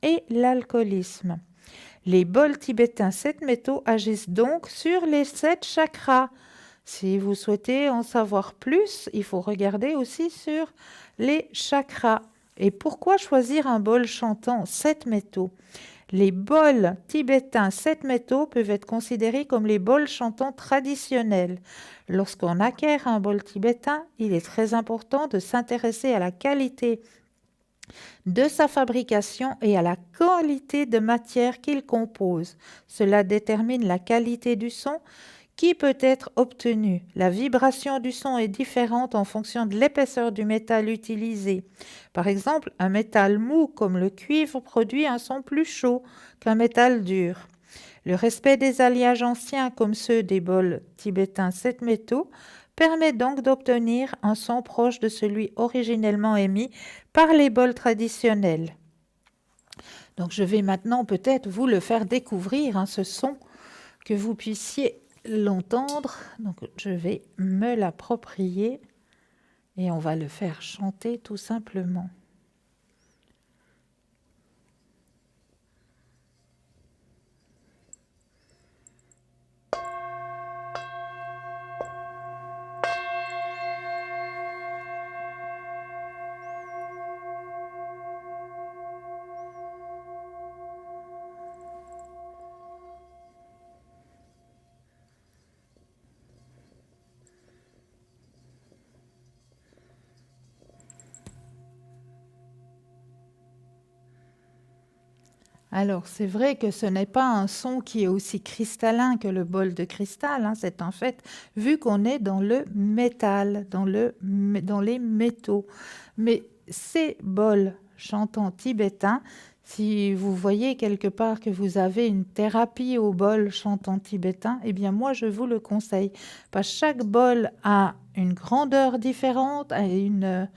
et l'alcoolisme. Les bols tibétains 7 métaux agissent donc sur les 7 chakras. Si vous souhaitez en savoir plus, il faut regarder aussi sur les chakras. Et pourquoi choisir un bol chantant 7 métaux? Les bols tibétains 7 métaux peuvent être considérés comme les bols chantants traditionnels. Lorsqu'on acquiert un bol tibétain, il est très important de s'intéresser à la qualité de sa fabrication et à la qualité de matière qu'il compose. Cela détermine la qualité du son qui peut être obtenu. La vibration du son est différente en fonction de l'épaisseur du métal utilisé. Par exemple, un métal mou comme le cuivre produit un son plus chaud qu'un métal dur. Le respect des alliages anciens comme ceux des bols tibétains 7 métaux permet donc d'obtenir un son proche de celui originellement émis par les bols traditionnels. Donc je vais maintenant peut-être vous le faire découvrir, hein, ce son, que vous puissiez l'entendre. Donc je vais me l'approprier et on va le faire chanter tout simplement. Alors, c'est vrai que ce n'est pas un son qui est aussi cristallin que le bol de cristal, hein. C'est en fait, vu qu'on est dans le métal, dans les métaux. Mais ces bols chantants tibétains, si vous voyez quelque part que vous avez une thérapie au bol chantant tibétain, eh bien moi je vous le conseille. Parce que chaque bol a une grandeur différente, a une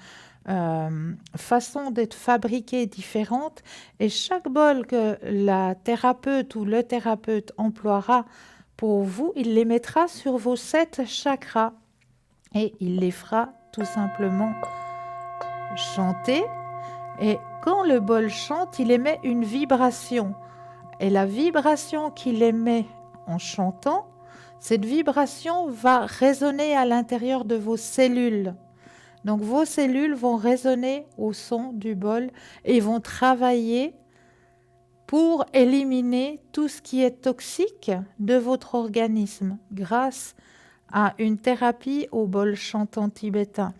façon d'être fabriquée différente, et chaque bol que la thérapeute ou le thérapeute emploiera pour vous, il les mettra sur vos 7 chakras et il les fera tout simplement chanter. Et quand le bol chante, il émet une vibration. Et la vibration qu'il émet en chantant, cette vibration va résonner à l'intérieur de vos cellules. Donc vos cellules vont résonner au son du bol et vont travailler pour éliminer tout ce qui est toxique de votre organisme grâce à une thérapie au bol chantant tibétain.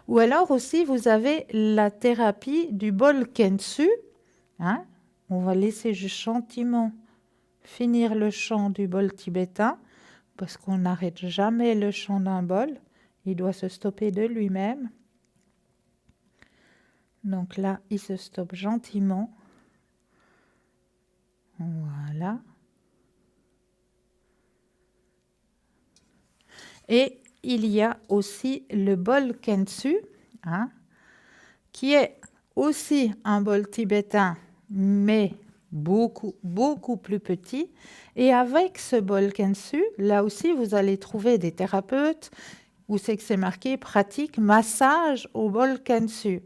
Ou alors aussi, vous avez la thérapie du bol Khensu. Hein? On va laisser juste gentiment finir le chant du bol tibétain parce qu'on n'arrête jamais le chant d'un bol. Il doit se stopper de lui-même. Donc là, il se stoppe gentiment. Voilà. Et il y a aussi le bol Khensu, hein, qui est aussi un bol tibétain, mais beaucoup, beaucoup plus petit. Et avec ce bol Khensu, là aussi, vous allez trouver des thérapeutes où c'est marqué pratique massage au bol Khensu.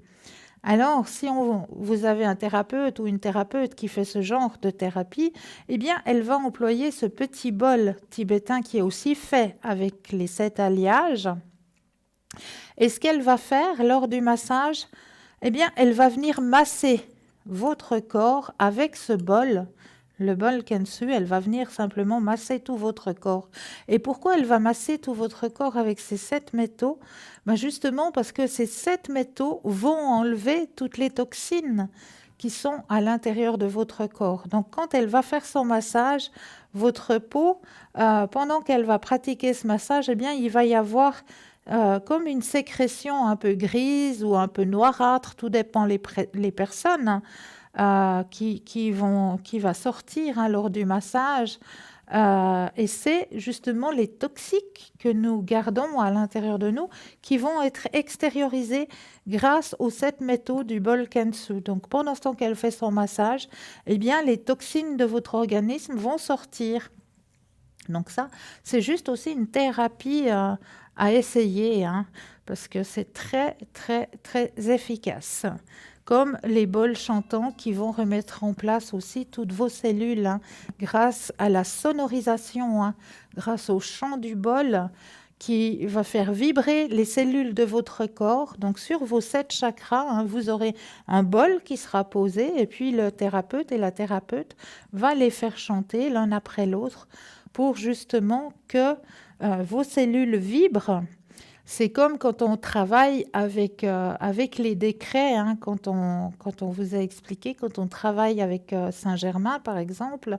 Alors, si vous avez un thérapeute ou une thérapeute qui fait ce genre de thérapie, eh bien, elle va employer ce petit bol tibétain qui est aussi fait avec les 7 alliages. Et ce qu'elle va faire lors du massage, eh bien, elle va venir masser votre corps avec ce bol. Le bol Khensu, elle va venir simplement masser tout votre corps. Et pourquoi elle va masser tout votre corps avec ces 7 métaux? Justement parce que ces 7 métaux vont enlever toutes les toxines qui sont à l'intérieur de votre corps. Donc quand elle va faire son massage, votre peau, pendant qu'elle va pratiquer ce massage, eh bien, il va y avoir comme une sécrétion un peu grise ou un peu noirâtre, tout dépend les personnes, qui va sortir, hein, lors du massage. Et c'est justement les toxiques que nous gardons à l'intérieur de nous qui vont être extériorisés grâce aux 7 métaux du bol Khensu. Donc pendant ce temps qu'elle fait son massage, eh bien, les toxines de votre organisme vont sortir. Donc ça, c'est juste aussi une thérapie à essayer, hein, parce que c'est très, très, très efficace. Comme les bols chantants qui vont remettre en place aussi toutes vos cellules, hein, grâce à la sonorisation, hein, grâce au chant du bol qui va faire vibrer les cellules de votre corps. Donc sur vos 7 chakras, hein, vous aurez un bol qui sera posé et puis le thérapeute et la thérapeute va les faire chanter l'un après l'autre pour justement que vos cellules vibrent C'est comme quand on travaille avec les décrets, hein, quand on vous a expliqué, quand on travaille avec Saint-Germain, par exemple,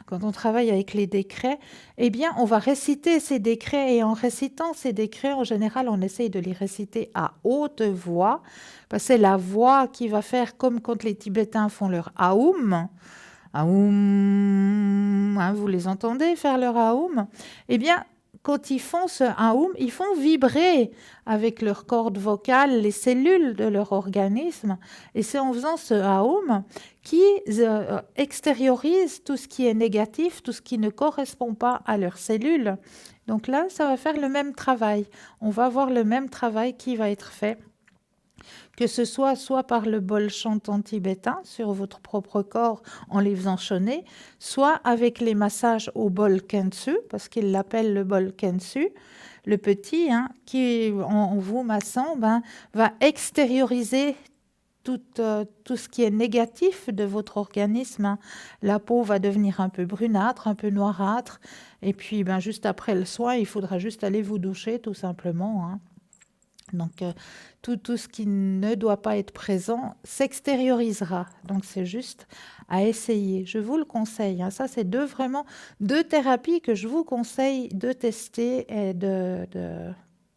quand on travaille avec les décrets, eh bien, on va réciter ces décrets et en récitant ces décrets, en général, on essaye de les réciter à haute voix, parce que c'est la voix qui va faire comme quand les Tibétains font leur Aum. Aum, hein, vous les entendez faire leur Aum? Eh bien, quand ils font ce Aum, ils font vibrer avec leurs cordes vocales les cellules de leur organisme. Et c'est en faisant ce Aum qu'ils extériorisent tout ce qui est négatif, tout ce qui ne correspond pas à leurs cellules. Donc là, ça va faire le même travail. On va voir le même travail qui va être fait, que ce soit par le bol chantant tibétain sur votre propre corps en les faisant chonner, soit avec les massages au bol Kenshu, parce qu'il l'appelle le bol Kenshu, le petit, hein, qui en vous massant va extérioriser tout ce qui est négatif de votre organisme, hein. La peau va devenir un peu brunâtre, un peu noirâtre, et puis juste après le soin, il faudra juste aller vous doucher tout simplement, hein. Donc, tout ce qui ne doit pas être présent s'extériorisera. Donc, c'est juste à essayer. Je vous le conseille, hein. Ça, c'est vraiment deux thérapies que je vous conseille de tester et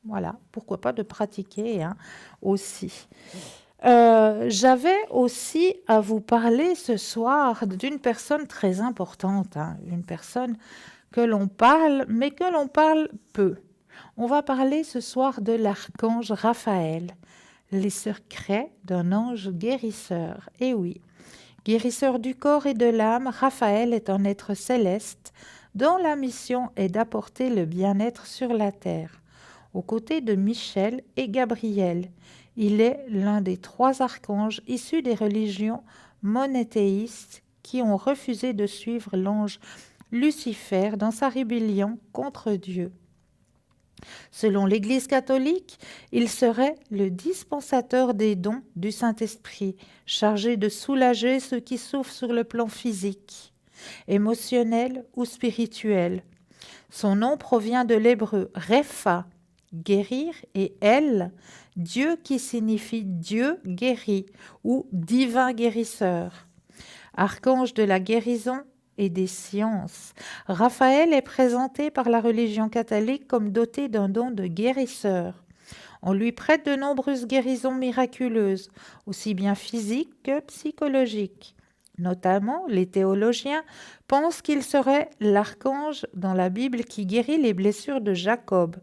voilà, pourquoi pas de pratiquer, hein, aussi. J'avais aussi à vous parler ce soir d'une personne très importante, hein, une personne que l'on parle, mais que l'on parle peu. On va parler ce soir de l'archange Raphaël, les secrets d'un ange guérisseur. Et oui, guérisseur du corps et de l'âme, Raphaël est un être céleste dont la mission est d'apporter le bien-être sur la terre. Aux côtés de Michel et Gabriel, il est l'un des 3 archanges issus des religions monothéistes qui ont refusé de suivre l'ange Lucifer dans sa rébellion contre Dieu. Selon l'Église catholique, il serait le dispensateur des dons du Saint-Esprit, chargé de soulager ceux qui souffrent sur le plan physique, émotionnel ou spirituel. Son nom provient de l'hébreu Repha, guérir, et El, Dieu qui signifie Dieu guéri ou divin guérisseur. Archange de la guérison et des sciences, Raphaël est présenté par la religion catholique comme doté d'un don de guérisseur. On lui prête de nombreuses guérisons miraculeuses, aussi bien physiques que psychologiques. Notamment, les théologiens pensent qu'il serait l'archange dans la Bible qui guérit les blessures de Jacob,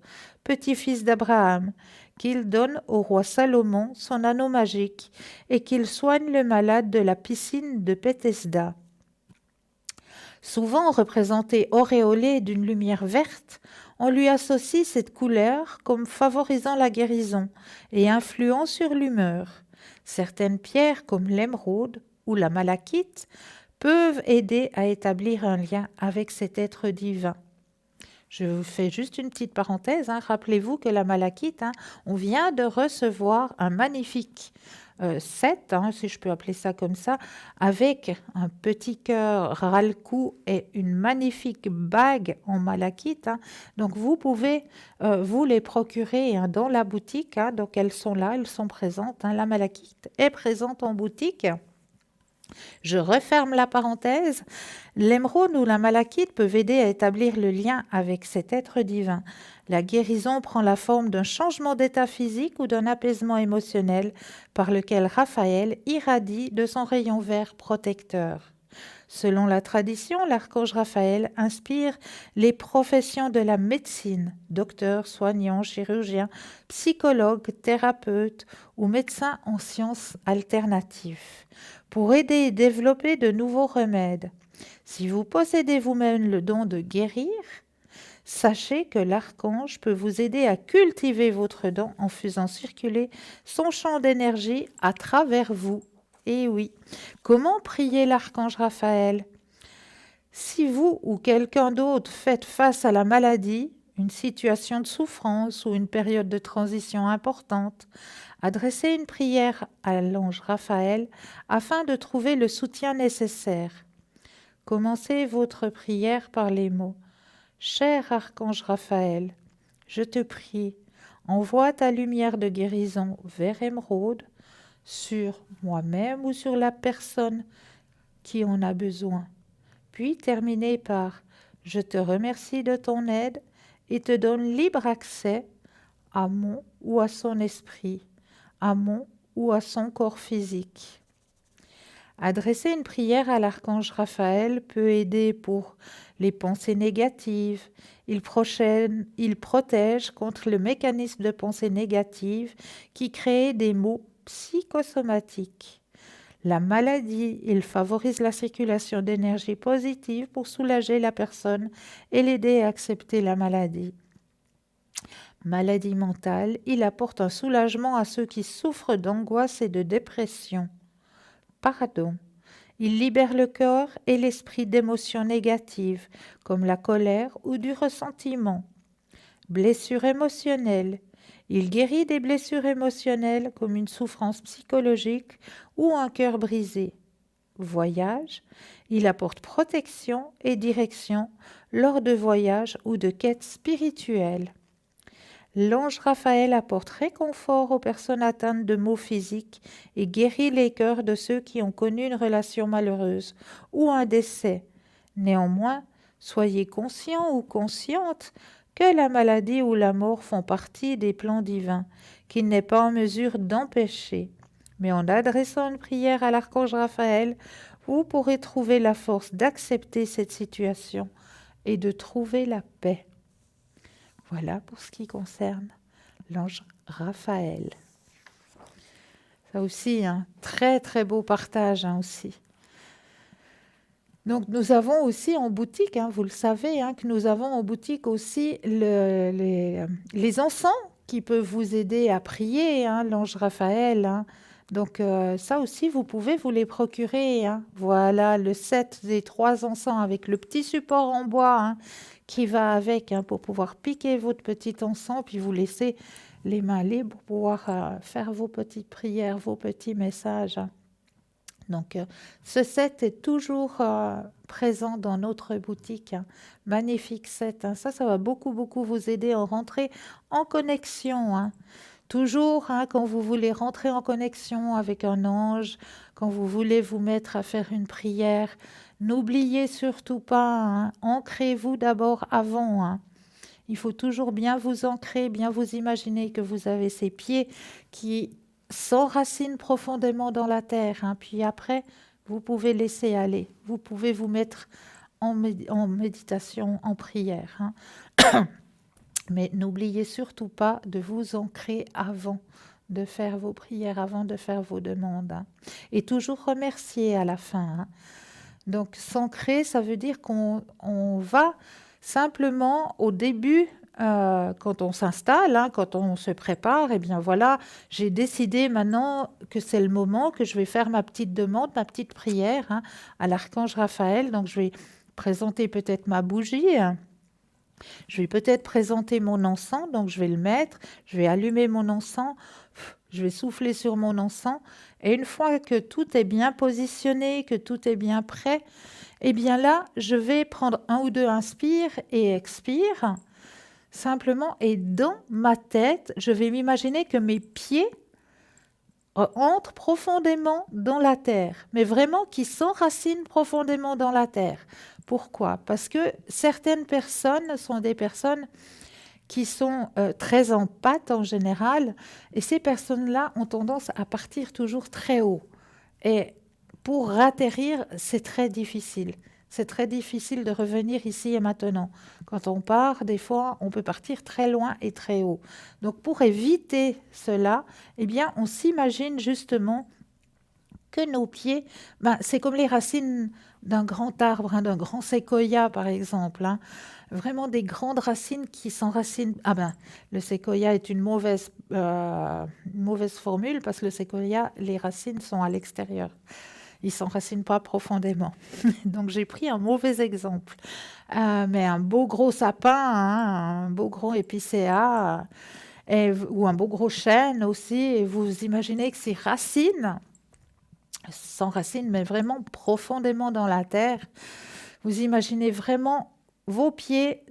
petit-fils d'Abraham, qu'il donne au roi Salomon son anneau magique et qu'il soigne le malade de la piscine de Bethesda. Souvent représenté auréolé d'une lumière verte, on lui associe cette couleur comme favorisant la guérison et influant sur l'humeur. Certaines pierres comme l'émeraude ou la malachite peuvent aider à établir un lien avec cet être divin. Je vous fais juste une petite parenthèse, hein. Rappelez-vous que la malachite, hein, on vient de recevoir un magnifique set, hein, si je peux appeler ça comme ça, avec un petit cœur ras le cou et une magnifique bague en malachite, hein. Donc vous pouvez vous les procurer, hein, dans la boutique, hein. Donc elles sont là, elles sont présentes, hein. La malachite est présente en boutique. Je referme la parenthèse. L'émeraude ou la malachite peuvent aider à établir le lien avec cet être divin. La guérison prend la forme d'un changement d'état physique ou d'un apaisement émotionnel par lequel Raphaël irradie de son rayon vert protecteur. Selon la tradition, l'archange Raphaël inspire les professions de la médecine, docteur, soignant, chirurgien, psychologue, thérapeute ou médecin en sciences alternatives, pour aider et développer de nouveaux remèdes. Si vous possédez vous-même le don de guérir, sachez que l'archange peut vous aider à cultiver votre don en faisant circuler son champ d'énergie à travers vous. Et oui, comment prier l'archange Raphaël? Si vous ou quelqu'un d'autre faites face à la maladie, une situation de souffrance ou une période de transition importante, adressez une prière à l'ange Raphaël afin de trouver le soutien nécessaire. Commencez votre prière par les mots « Cher archange Raphaël, je te prie, Envoie ta lumière de guérison vers émeraude sur moi-même ou sur la personne qui en a besoin. Puis terminer par je te remercie de ton aide et te donne libre accès à mon ou à son esprit, à mon ou à son corps physique. Adresser une prière à l'archange Raphaël peut aider pour les pensées négatives. Il protège contre le mécanisme de pensée négative qui crée des maux psychosomatiques. La maladie, il favorise la circulation d'énergie positive pour soulager la personne et l'aider à accepter la maladie. Maladie mentale, il apporte un soulagement à ceux qui souffrent d'angoisse et de dépression. Pardon. Il libère le corps et l'esprit d'émotions négatives, comme la colère ou du ressentiment. Blessures émotionnelles. Il guérit des blessures émotionnelles comme une souffrance psychologique ou un cœur brisé. Voyage. Il apporte protection et direction lors de voyages ou de quêtes spirituelles. L'ange Raphaël apporte réconfort aux personnes atteintes de maux physiques et guérit les cœurs de ceux qui ont connu une relation malheureuse ou un décès. Néanmoins, soyez conscients ou conscientes que la maladie ou la mort font partie des plans divins, qu'il n'est pas en mesure d'empêcher. Mais en adressant une prière à l'archange Raphaël, vous pourrez trouver la force d'accepter cette situation et de trouver la paix. Voilà pour ce qui concerne l'ange Raphaël. Ça aussi, un très très beau partage aussi. Donc nous avons aussi en boutique, vous le savez, que nous avons en boutique aussi les encens qui peuvent vous aider à prier, l'ange Raphaël. Donc ça aussi, vous pouvez vous les procurer. Voilà le set des 3 encens avec le petit support en bois qui va avec pour pouvoir piquer votre petit encens, puis vous laisser les mains libres pour pouvoir faire vos petites prières, vos petits messages. Donc ce set est toujours présent dans notre boutique. Magnifique set. Ça va beaucoup vous aider à rentrer en connexion. Toujours, quand vous voulez rentrer en connexion avec un ange, quand vous voulez vous mettre à faire une prière, n'oubliez surtout pas, ancrez-vous d'abord avant. Il faut toujours bien vous ancrer, bien vous imaginer que vous avez ces pieds qui s'enracinent profondément dans la terre. Puis après, vous pouvez laisser aller. Vous pouvez vous mettre en méditation, en prière. Mais n'oubliez surtout pas de vous ancrer avant de faire vos prières, avant de faire vos demandes. Et toujours remercier à la fin. Donc s'ancrer, ça veut dire qu'on va simplement au début, quand on s'installe, quand on se prépare, et bien voilà, j'ai décidé maintenant que c'est le moment que je vais faire ma petite demande, ma petite prière à l'archange Raphaël. Donc je vais présenter peut-être ma bougie. Je vais peut-être présenter mon encens, donc je vais le mettre, je vais allumer mon encens, je vais souffler sur mon encens, et une fois que tout est bien positionné, que tout est bien prêt, et bien là, je vais prendre 1 ou 2 inspire et expire, simplement, et dans ma tête, je vais m'imaginer que mes pieds entrent profondément dans la terre, mais vraiment qui s'enracinent profondément dans la terre. Pourquoi ? Parce que certaines personnes sont des personnes qui sont très en pâte en général, et ces personnes-là ont tendance à partir toujours très haut. Et pour atterrir, c'est très difficile. C'est très difficile de revenir ici et maintenant. Quand on part, des fois, on peut partir très loin et très haut. Donc pour éviter cela, eh bien, on s'imagine justement que nos pieds, c'est comme les racines d'un grand arbre, d'un grand séquoia par exemple. Vraiment des grandes racines qui s'enracinent. Le séquoia est une mauvaise formule parce que le séquoia, les racines sont à l'extérieur. Ils ne s'enracinent pas profondément. Donc j'ai pris un mauvais exemple. Mais un beau gros sapin, un beau gros épicéa, ou un beau gros chêne aussi, et vous imaginez que ces racines s'enracinent, mais vraiment profondément dans la terre. Vous imaginez vraiment vos pieds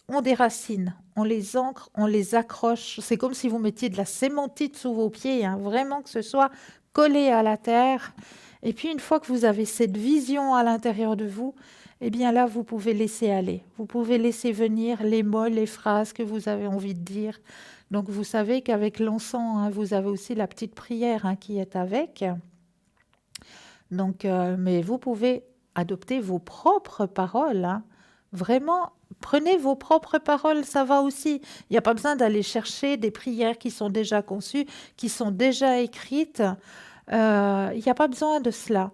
ont des racines. On les ancre, on les accroche. C'est comme si vous mettiez de la cémentite sous vos pieds, hein, vraiment que ce soit collé à la terre. Et puis une fois que vous avez cette vision à l'intérieur de vous, eh bien là, vous pouvez laisser aller. Vous pouvez laisser venir les mots, les phrases que vous avez envie de dire. Donc vous savez qu'avec l'encens, hein, vous avez aussi la petite prière, hein, qui est avec. Donc, mais vous pouvez adopter vos propres paroles, hein. Vraiment, prenez vos propres paroles, ça va aussi. Il n'y a pas besoin d'aller chercher des prières qui sont déjà conçues, qui sont déjà écrites. Il n'y a pas besoin de cela.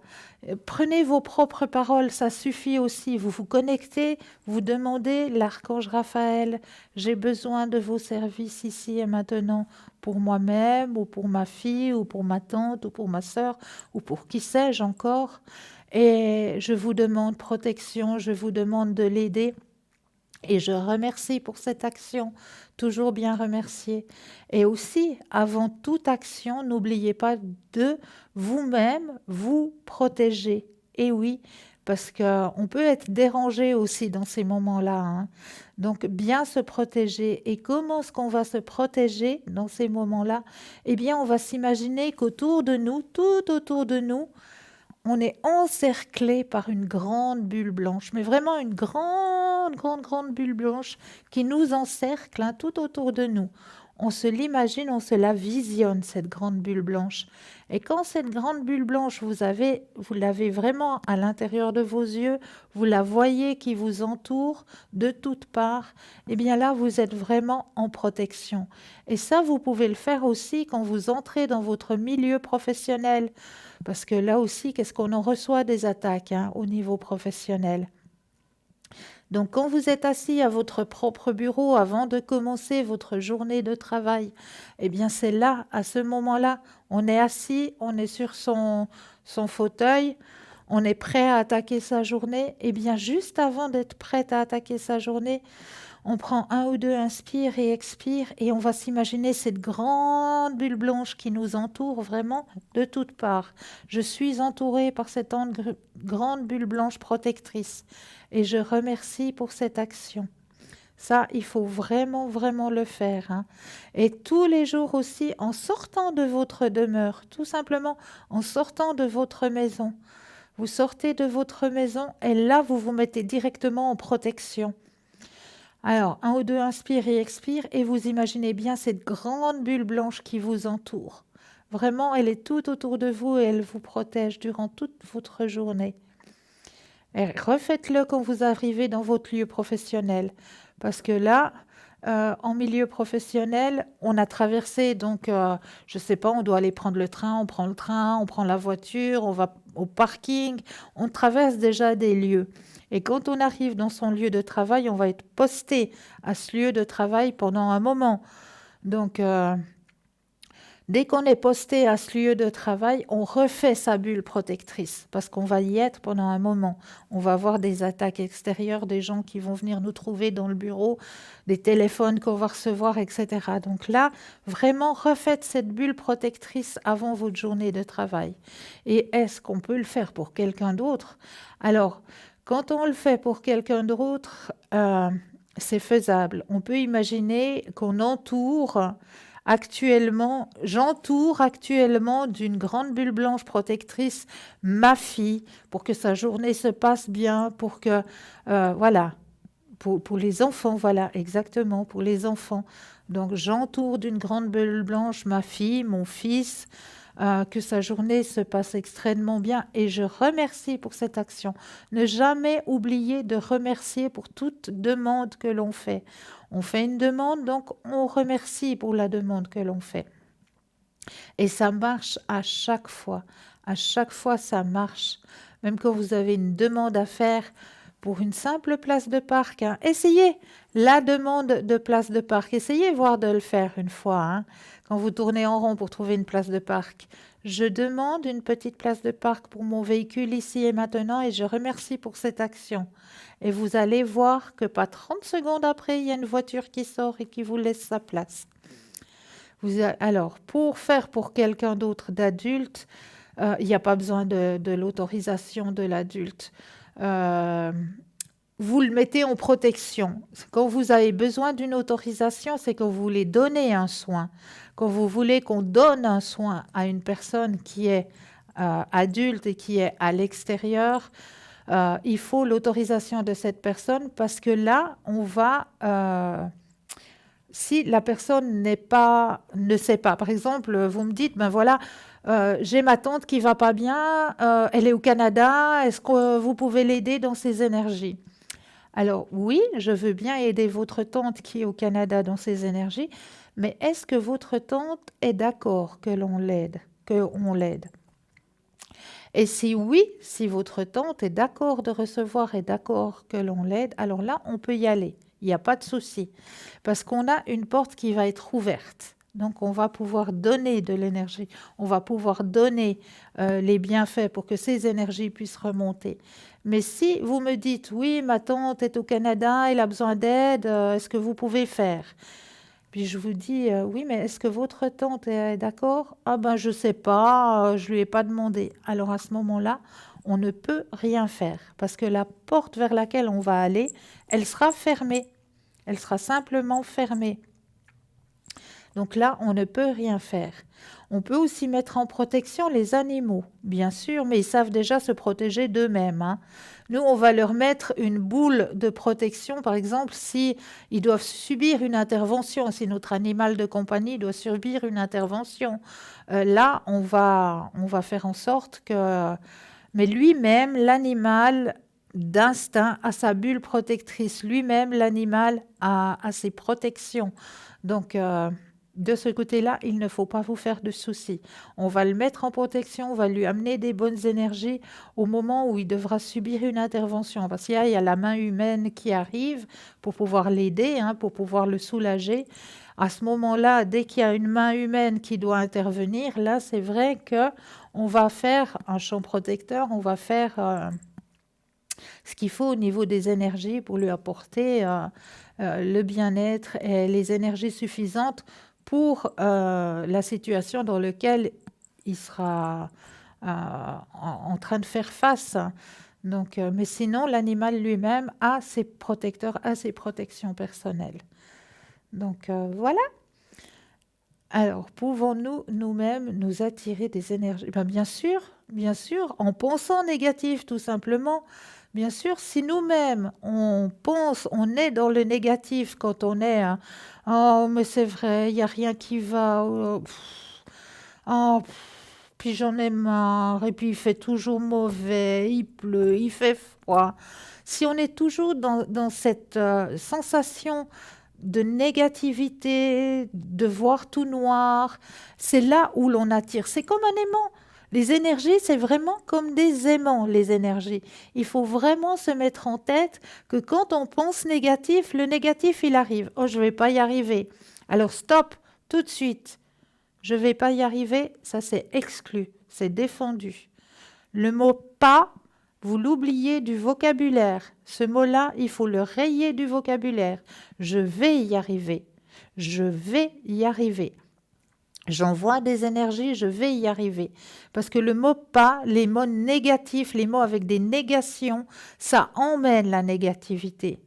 Prenez vos propres paroles, ça suffit aussi. Vous vous connectez, vous demandez, l'archange Raphaël, j'ai besoin de vos services ici et maintenant pour moi-même ou pour ma fille ou pour ma tante ou pour ma sœur ou pour qui sais-je encore. Et je vous demande protection, je vous demande de l'aider. Et je remercie pour cette action, toujours bien remercier. Et aussi, avant toute action, n'oubliez pas de vous-même vous protéger. Et oui, parce qu'on peut être dérangé aussi dans ces moments-là, hein. Donc, bien se protéger. Et comment est-ce qu'on va se protéger dans ces moments-là? Eh bien, on va s'imaginer qu'autour de nous, tout autour de nous, on est encerclé par une grande bulle blanche, mais vraiment une grande bulle blanche qui nous encercle, hein, tout autour de nous. On se l'imagine, on se la visionne, cette grande bulle blanche. Et quand cette grande bulle blanche, vous l'avez vraiment à l'intérieur de vos yeux, vous la voyez qui vous entoure de toutes parts, eh bien là, vous êtes vraiment en protection. Et ça, vous pouvez le faire aussi quand vous entrez dans votre milieu professionnel. Parce que là aussi, qu'est-ce qu'on en reçoit des attaques, hein, au niveau professionnel. Donc, quand vous êtes assis à votre propre bureau avant de commencer votre journée de travail, eh bien, c'est là, à ce moment-là, on est assis, on est sur son fauteuil, on est prêt à attaquer sa journée. Eh bien, juste avant d'être prêt à attaquer sa journée, on prend un ou deux inspire et expire et on va s'imaginer cette grande bulle blanche qui nous entoure vraiment de toutes parts. Je suis entourée par cette grande bulle blanche protectrice et je remercie pour cette action. Ça, il faut vraiment, vraiment le faire, hein. Et tous les jours aussi, en sortant de votre demeure, tout simplement en sortant de votre maison, vous sortez de votre maison et là, vous vous mettez directement en protection. Alors, un ou deux inspire et expire et vous imaginez bien cette grande bulle blanche qui vous entoure. Vraiment, elle est tout autour de vous et elle vous protège durant toute votre journée. Et refaites-le quand vous arrivez dans votre lieu professionnel. Parce que là, en milieu professionnel, on a traversé, donc, je ne sais pas, on doit aller prendre le train, on prend la voiture, on va au parking, on traverse déjà des lieux. Et quand on arrive dans son lieu de travail, on va être posté à ce lieu de travail pendant un moment. Donc, dès qu'on est posté à ce lieu de travail, on refait sa bulle protectrice parce qu'on va y être pendant un moment. On va avoir des attaques extérieures, des gens qui vont venir nous trouver dans le bureau, des téléphones qu'on va recevoir, etc. Donc là, vraiment, refaites cette bulle protectrice avant votre journée de travail. Et est-ce qu'on peut le faire pour quelqu'un d'autre? Alors, quand on le fait pour quelqu'un d'autre, c'est faisable. On peut imaginer qu'on j'entoure actuellement d'une grande bulle blanche protectrice ma fille pour que sa journée se passe bien, pour que, voilà, pour les enfants, voilà, exactement, pour les enfants. Donc, j'entoure d'une grande bulle blanche ma fille, mon fils, que sa journée se passe extrêmement bien et je remercie pour cette action. Ne jamais oublier de remercier pour toute demande que l'on fait. On fait une demande, donc on remercie pour la demande que l'on fait. Et ça marche à chaque fois. À chaque fois, ça marche. Même quand vous avez une demande à faire pour une simple place de parc, hein, essayez la demande de place de parc. Essayez voir de le faire une fois, hein, quand vous tournez en rond pour trouver une place de parc. Je demande une petite place de parc pour mon véhicule ici et maintenant et je remercie pour cette action. Et vous allez voir que pas 30 secondes après, il y a une voiture qui sort et qui vous laisse sa place. Alors, pour faire pour quelqu'un d'autre d'adulte, il n'y a pas besoin de l'autorisation de l'adulte. vous le mettez en protection. Quand vous avez besoin d'une autorisation, c'est quand vous voulez donner un soin. Quand vous voulez qu'on donne un soin à une personne qui est adulte et qui est à l'extérieur, il faut l'autorisation de cette personne parce que là, on va... si la personne ne sait pas, par exemple, vous me dites, ben voilà, j'ai ma tante qui va pas bien, elle est au Canada, est-ce que vous pouvez l'aider dans ses énergies? Alors oui, je veux bien aider votre tante qui est au Canada dans ses énergies, mais est-ce que votre tante est d'accord que l'on l'aide, qu'on l'aide? Et si oui, si votre tante est d'accord de recevoir et d'accord que l'on l'aide, alors là, on peut y aller. Il n'y a pas de souci. Parce qu'on a une porte qui va être ouverte. Donc, on va pouvoir donner de l'énergie. On va pouvoir donner les bienfaits pour que ces énergies puissent remonter. Mais si vous me dites, oui, ma tante est au Canada, elle a besoin d'aide, est-ce que vous pouvez faire? Puis je vous dis, oui, mais est-ce que votre tante est d'accord? Ah ben, je ne sais pas, je ne lui ai pas demandé. Alors à ce moment-là, on ne peut rien faire parce que la porte vers laquelle on va aller, elle sera fermée. Elle sera simplement fermée. Donc là, on ne peut rien faire. On peut aussi mettre en protection les animaux, bien sûr, mais ils savent déjà se protéger d'eux-mêmes, hein. Nous, on va leur mettre une boule de protection, par exemple, si ils doivent subir une intervention, si notre animal de compagnie doit subir une intervention. Là, on va faire en sorte que... Mais lui-même, l'animal d'instinct a sa bulle protectrice. Lui-même, l'animal a ses protections. Donc, de ce côté-là, il ne faut pas vous faire de soucis. On va le mettre en protection, on va lui amener des bonnes énergies au moment où il devra subir une intervention. Parce qu'il y a la main humaine qui arrive pour pouvoir l'aider, hein, pour pouvoir le soulager. À ce moment-là, dès qu'il y a une main humaine qui doit intervenir, là, c'est vrai qu'on va faire un champ protecteur, on va faire ce qu'il faut au niveau des énergies pour lui apporter le bien-être et les énergies suffisantes pour la situation dans laquelle il sera en train de faire face. Donc, mais sinon, l'animal lui-même a ses protecteurs, a ses protections personnelles. Donc, voilà. Alors, pouvons-nous nous-mêmes nous attirer des énergies? Ben, bien sûr, en pensant négatif, tout simplement. Bien sûr, si nous-mêmes, on pense, on est dans le négatif quand on est oh, mais c'est vrai, il n'y a rien qui va. Puis j'en ai marre, et puis il fait toujours mauvais, il pleut, il fait froid. Si on est toujours dans cette sensation de négativité, de voir tout noir, c'est là où l'on attire. C'est comme un aimant. Les énergies, c'est vraiment comme des aimants, les énergies. Il faut vraiment se mettre en tête que quand on pense négatif, le négatif, il arrive. Oh, je ne vais pas y arriver. Alors stop, tout de suite. Je ne vais pas y arriver, ça c'est exclu, c'est défendu. Le mot pas, vous l'oubliez du vocabulaire. Ce mot-là, il faut le rayer du vocabulaire. Je vais y arriver. Je vais y arriver. J'envoie des énergies, je vais y arriver. Parce que le mot pas, les mots négatifs, les mots avec des négations, ça emmène la négativité.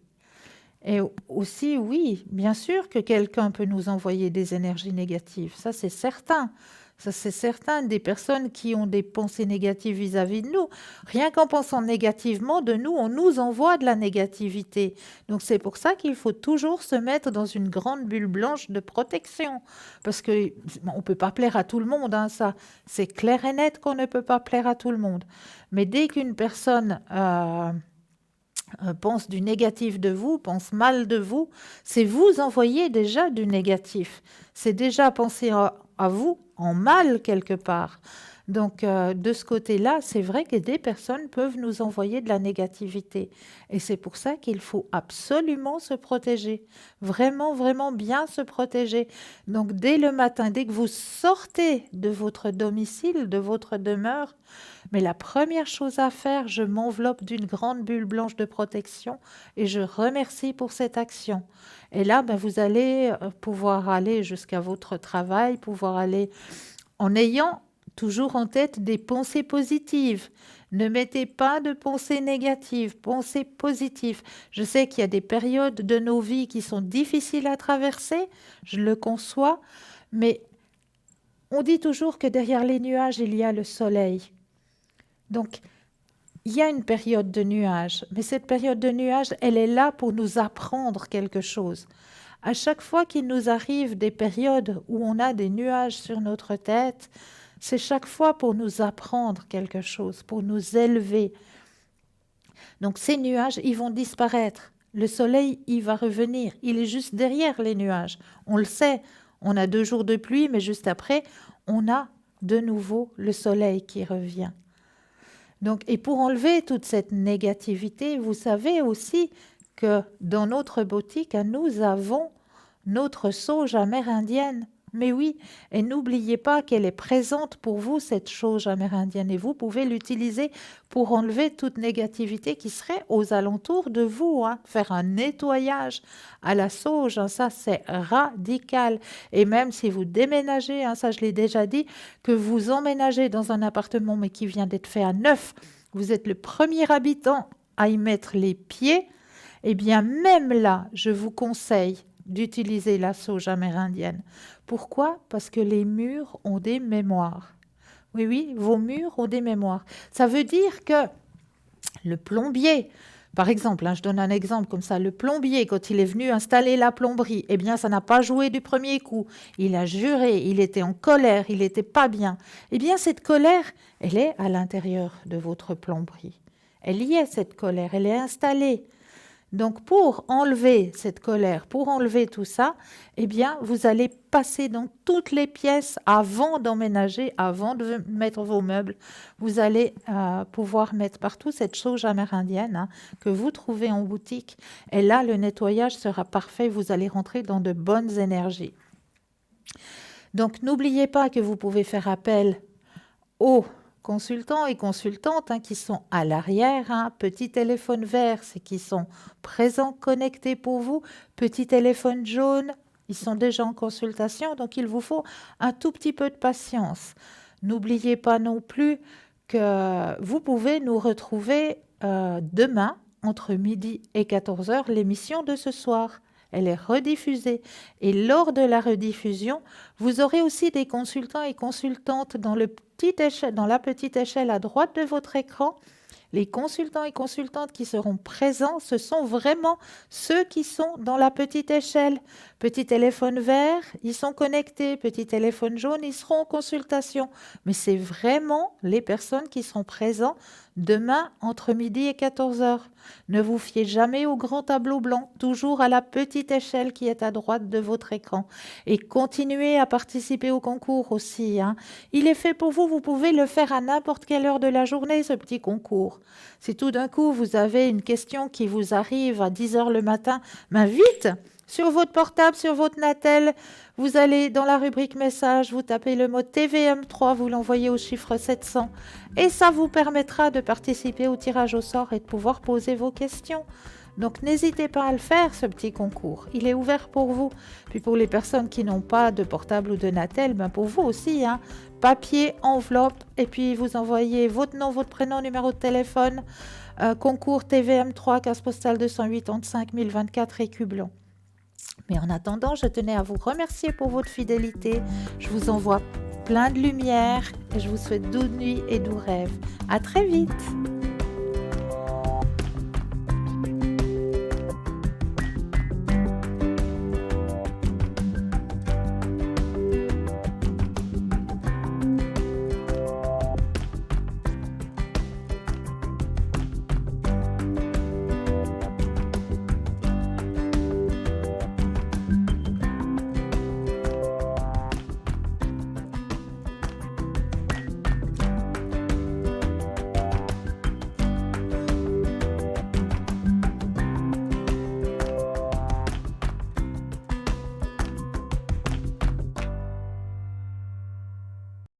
Et aussi, oui, bien sûr que quelqu'un peut nous envoyer des énergies négatives. Ça, c'est certain. Ça, c'est certain, des personnes qui ont des pensées négatives vis-à-vis de nous. Rien qu'en pensant négativement de nous, on nous envoie de la négativité. Donc, c'est pour ça qu'il faut toujours se mettre dans une grande bulle blanche de protection. Parce qu'on ne peut pas plaire à tout le monde, hein, ça. C'est clair et net qu'on ne peut pas plaire à tout le monde. Mais dès qu'une personne pense du négatif de vous, pense mal de vous, c'est vous envoyer déjà du négatif. C'est déjà penser à vous en mal quelque part. Donc, de ce côté-là, c'est vrai que des personnes peuvent nous envoyer de la négativité. Et c'est pour ça qu'il faut absolument se protéger. Vraiment, vraiment bien se protéger. Donc, dès le matin, dès que vous sortez de votre domicile, de votre demeure, mais la première chose à faire, je m'enveloppe d'une grande bulle blanche de protection et je remercie pour cette action. Et là, vous allez pouvoir aller jusqu'à votre travail, pouvoir aller en ayant toujours en tête des pensées positives. Ne mettez pas de pensées négatives, pensées positives. Je sais qu'il y a des périodes de nos vies qui sont difficiles à traverser, je le conçois, mais on dit toujours que derrière les nuages, il y a le soleil. Donc, il y a une période de nuages, mais cette période de nuages, elle est là pour nous apprendre quelque chose. À chaque fois qu'il nous arrive des périodes où on a des nuages sur notre tête, c'est chaque fois pour nous apprendre quelque chose, pour nous élever. Donc ces nuages, ils vont disparaître. Le soleil, il va revenir. Il est juste derrière les nuages. On le sait, on a 2 jours de pluie, mais juste après, on a de nouveau le soleil qui revient. Donc, et pour enlever toute cette négativité, vous savez aussi que dans notre boutique, nous avons notre sauge amérindienne. Mais oui, et n'oubliez pas qu'elle est présente pour vous, cette sauge amérindienne, et vous pouvez l'utiliser pour enlever toute négativité qui serait aux alentours de vous. Faire un nettoyage à la sauge, ça c'est radical. Et même si vous déménagez, ça je l'ai déjà dit, que vous emménagez dans un appartement mais qui vient d'être fait à neuf, vous êtes le premier habitant à y mettre les pieds, eh bien même là, je vous conseille d'utiliser la sauge amérindienne. Pourquoi? Parce que les murs ont des mémoires. Oui, oui, vos murs ont des mémoires. Ça veut dire que le plombier, par exemple, je donne un exemple comme ça, le plombier, quand il est venu installer la plomberie, eh bien, ça n'a pas joué du premier coup. Il a juré, il était en colère, il n'était pas bien. Eh bien, cette colère, elle est à l'intérieur de votre plomberie. Elle y est, cette colère, elle est installée. Donc, pour enlever cette colère, pour enlever tout ça, eh bien, vous allez passer dans toutes les pièces avant d'emménager, avant de mettre vos meubles. Vous allez pouvoir mettre partout cette sauge amérindienne que vous trouvez en boutique. Et là, le nettoyage sera parfait. Vous allez rentrer dans de bonnes énergies. Donc, n'oubliez pas que vous pouvez faire appel aux consultants et consultantes qui sont à l'arrière, petit téléphone vert, c'est qui sont présents, connectés pour vous, petit téléphone jaune, ils sont déjà en consultation, donc il vous faut un tout petit peu de patience. N'oubliez pas non plus que vous pouvez nous retrouver demain, entre midi et 14h, l'émission de ce soir. Elle est rediffusée. Et lors de la rediffusion, vous aurez aussi des consultants et consultantes dans la petite échelle à droite de votre écran. Les consultants et consultantes qui seront présents, ce sont vraiment ceux qui sont dans la petite échelle. Petit téléphone vert, ils sont connectés. Petit téléphone jaune, ils seront en consultation. Mais c'est vraiment les personnes qui seront présentes demain entre midi et 14h. Ne vous fiez jamais au grand tableau blanc, toujours à la petite échelle qui est à droite de votre écran. Et continuez à participer au concours aussi. Il est fait pour vous, vous pouvez le faire à n'importe quelle heure de la journée, ce petit concours. Si tout d'un coup vous avez une question qui vous arrive à 10h le matin, vite, sur votre portable, sur votre Natel, vous allez dans la rubrique message, vous tapez le mot TVM3, vous l'envoyez au chiffre 700 et ça vous permettra de participer au tirage au sort et de pouvoir poser vos questions. Donc n'hésitez pas à le faire, ce petit concours. Il est ouvert pour vous. Puis pour les personnes qui n'ont pas de portable ou de Natel, pour vous aussi, papier, enveloppe, et puis vous envoyez votre nom, votre prénom, numéro de téléphone, concours TVM3, case postale 285 024, Écu Blanc. Mais en attendant, je tenais à vous remercier pour votre fidélité. Je vous envoie plein de lumière et je vous souhaite douce nuit et doux rêves. À très vite.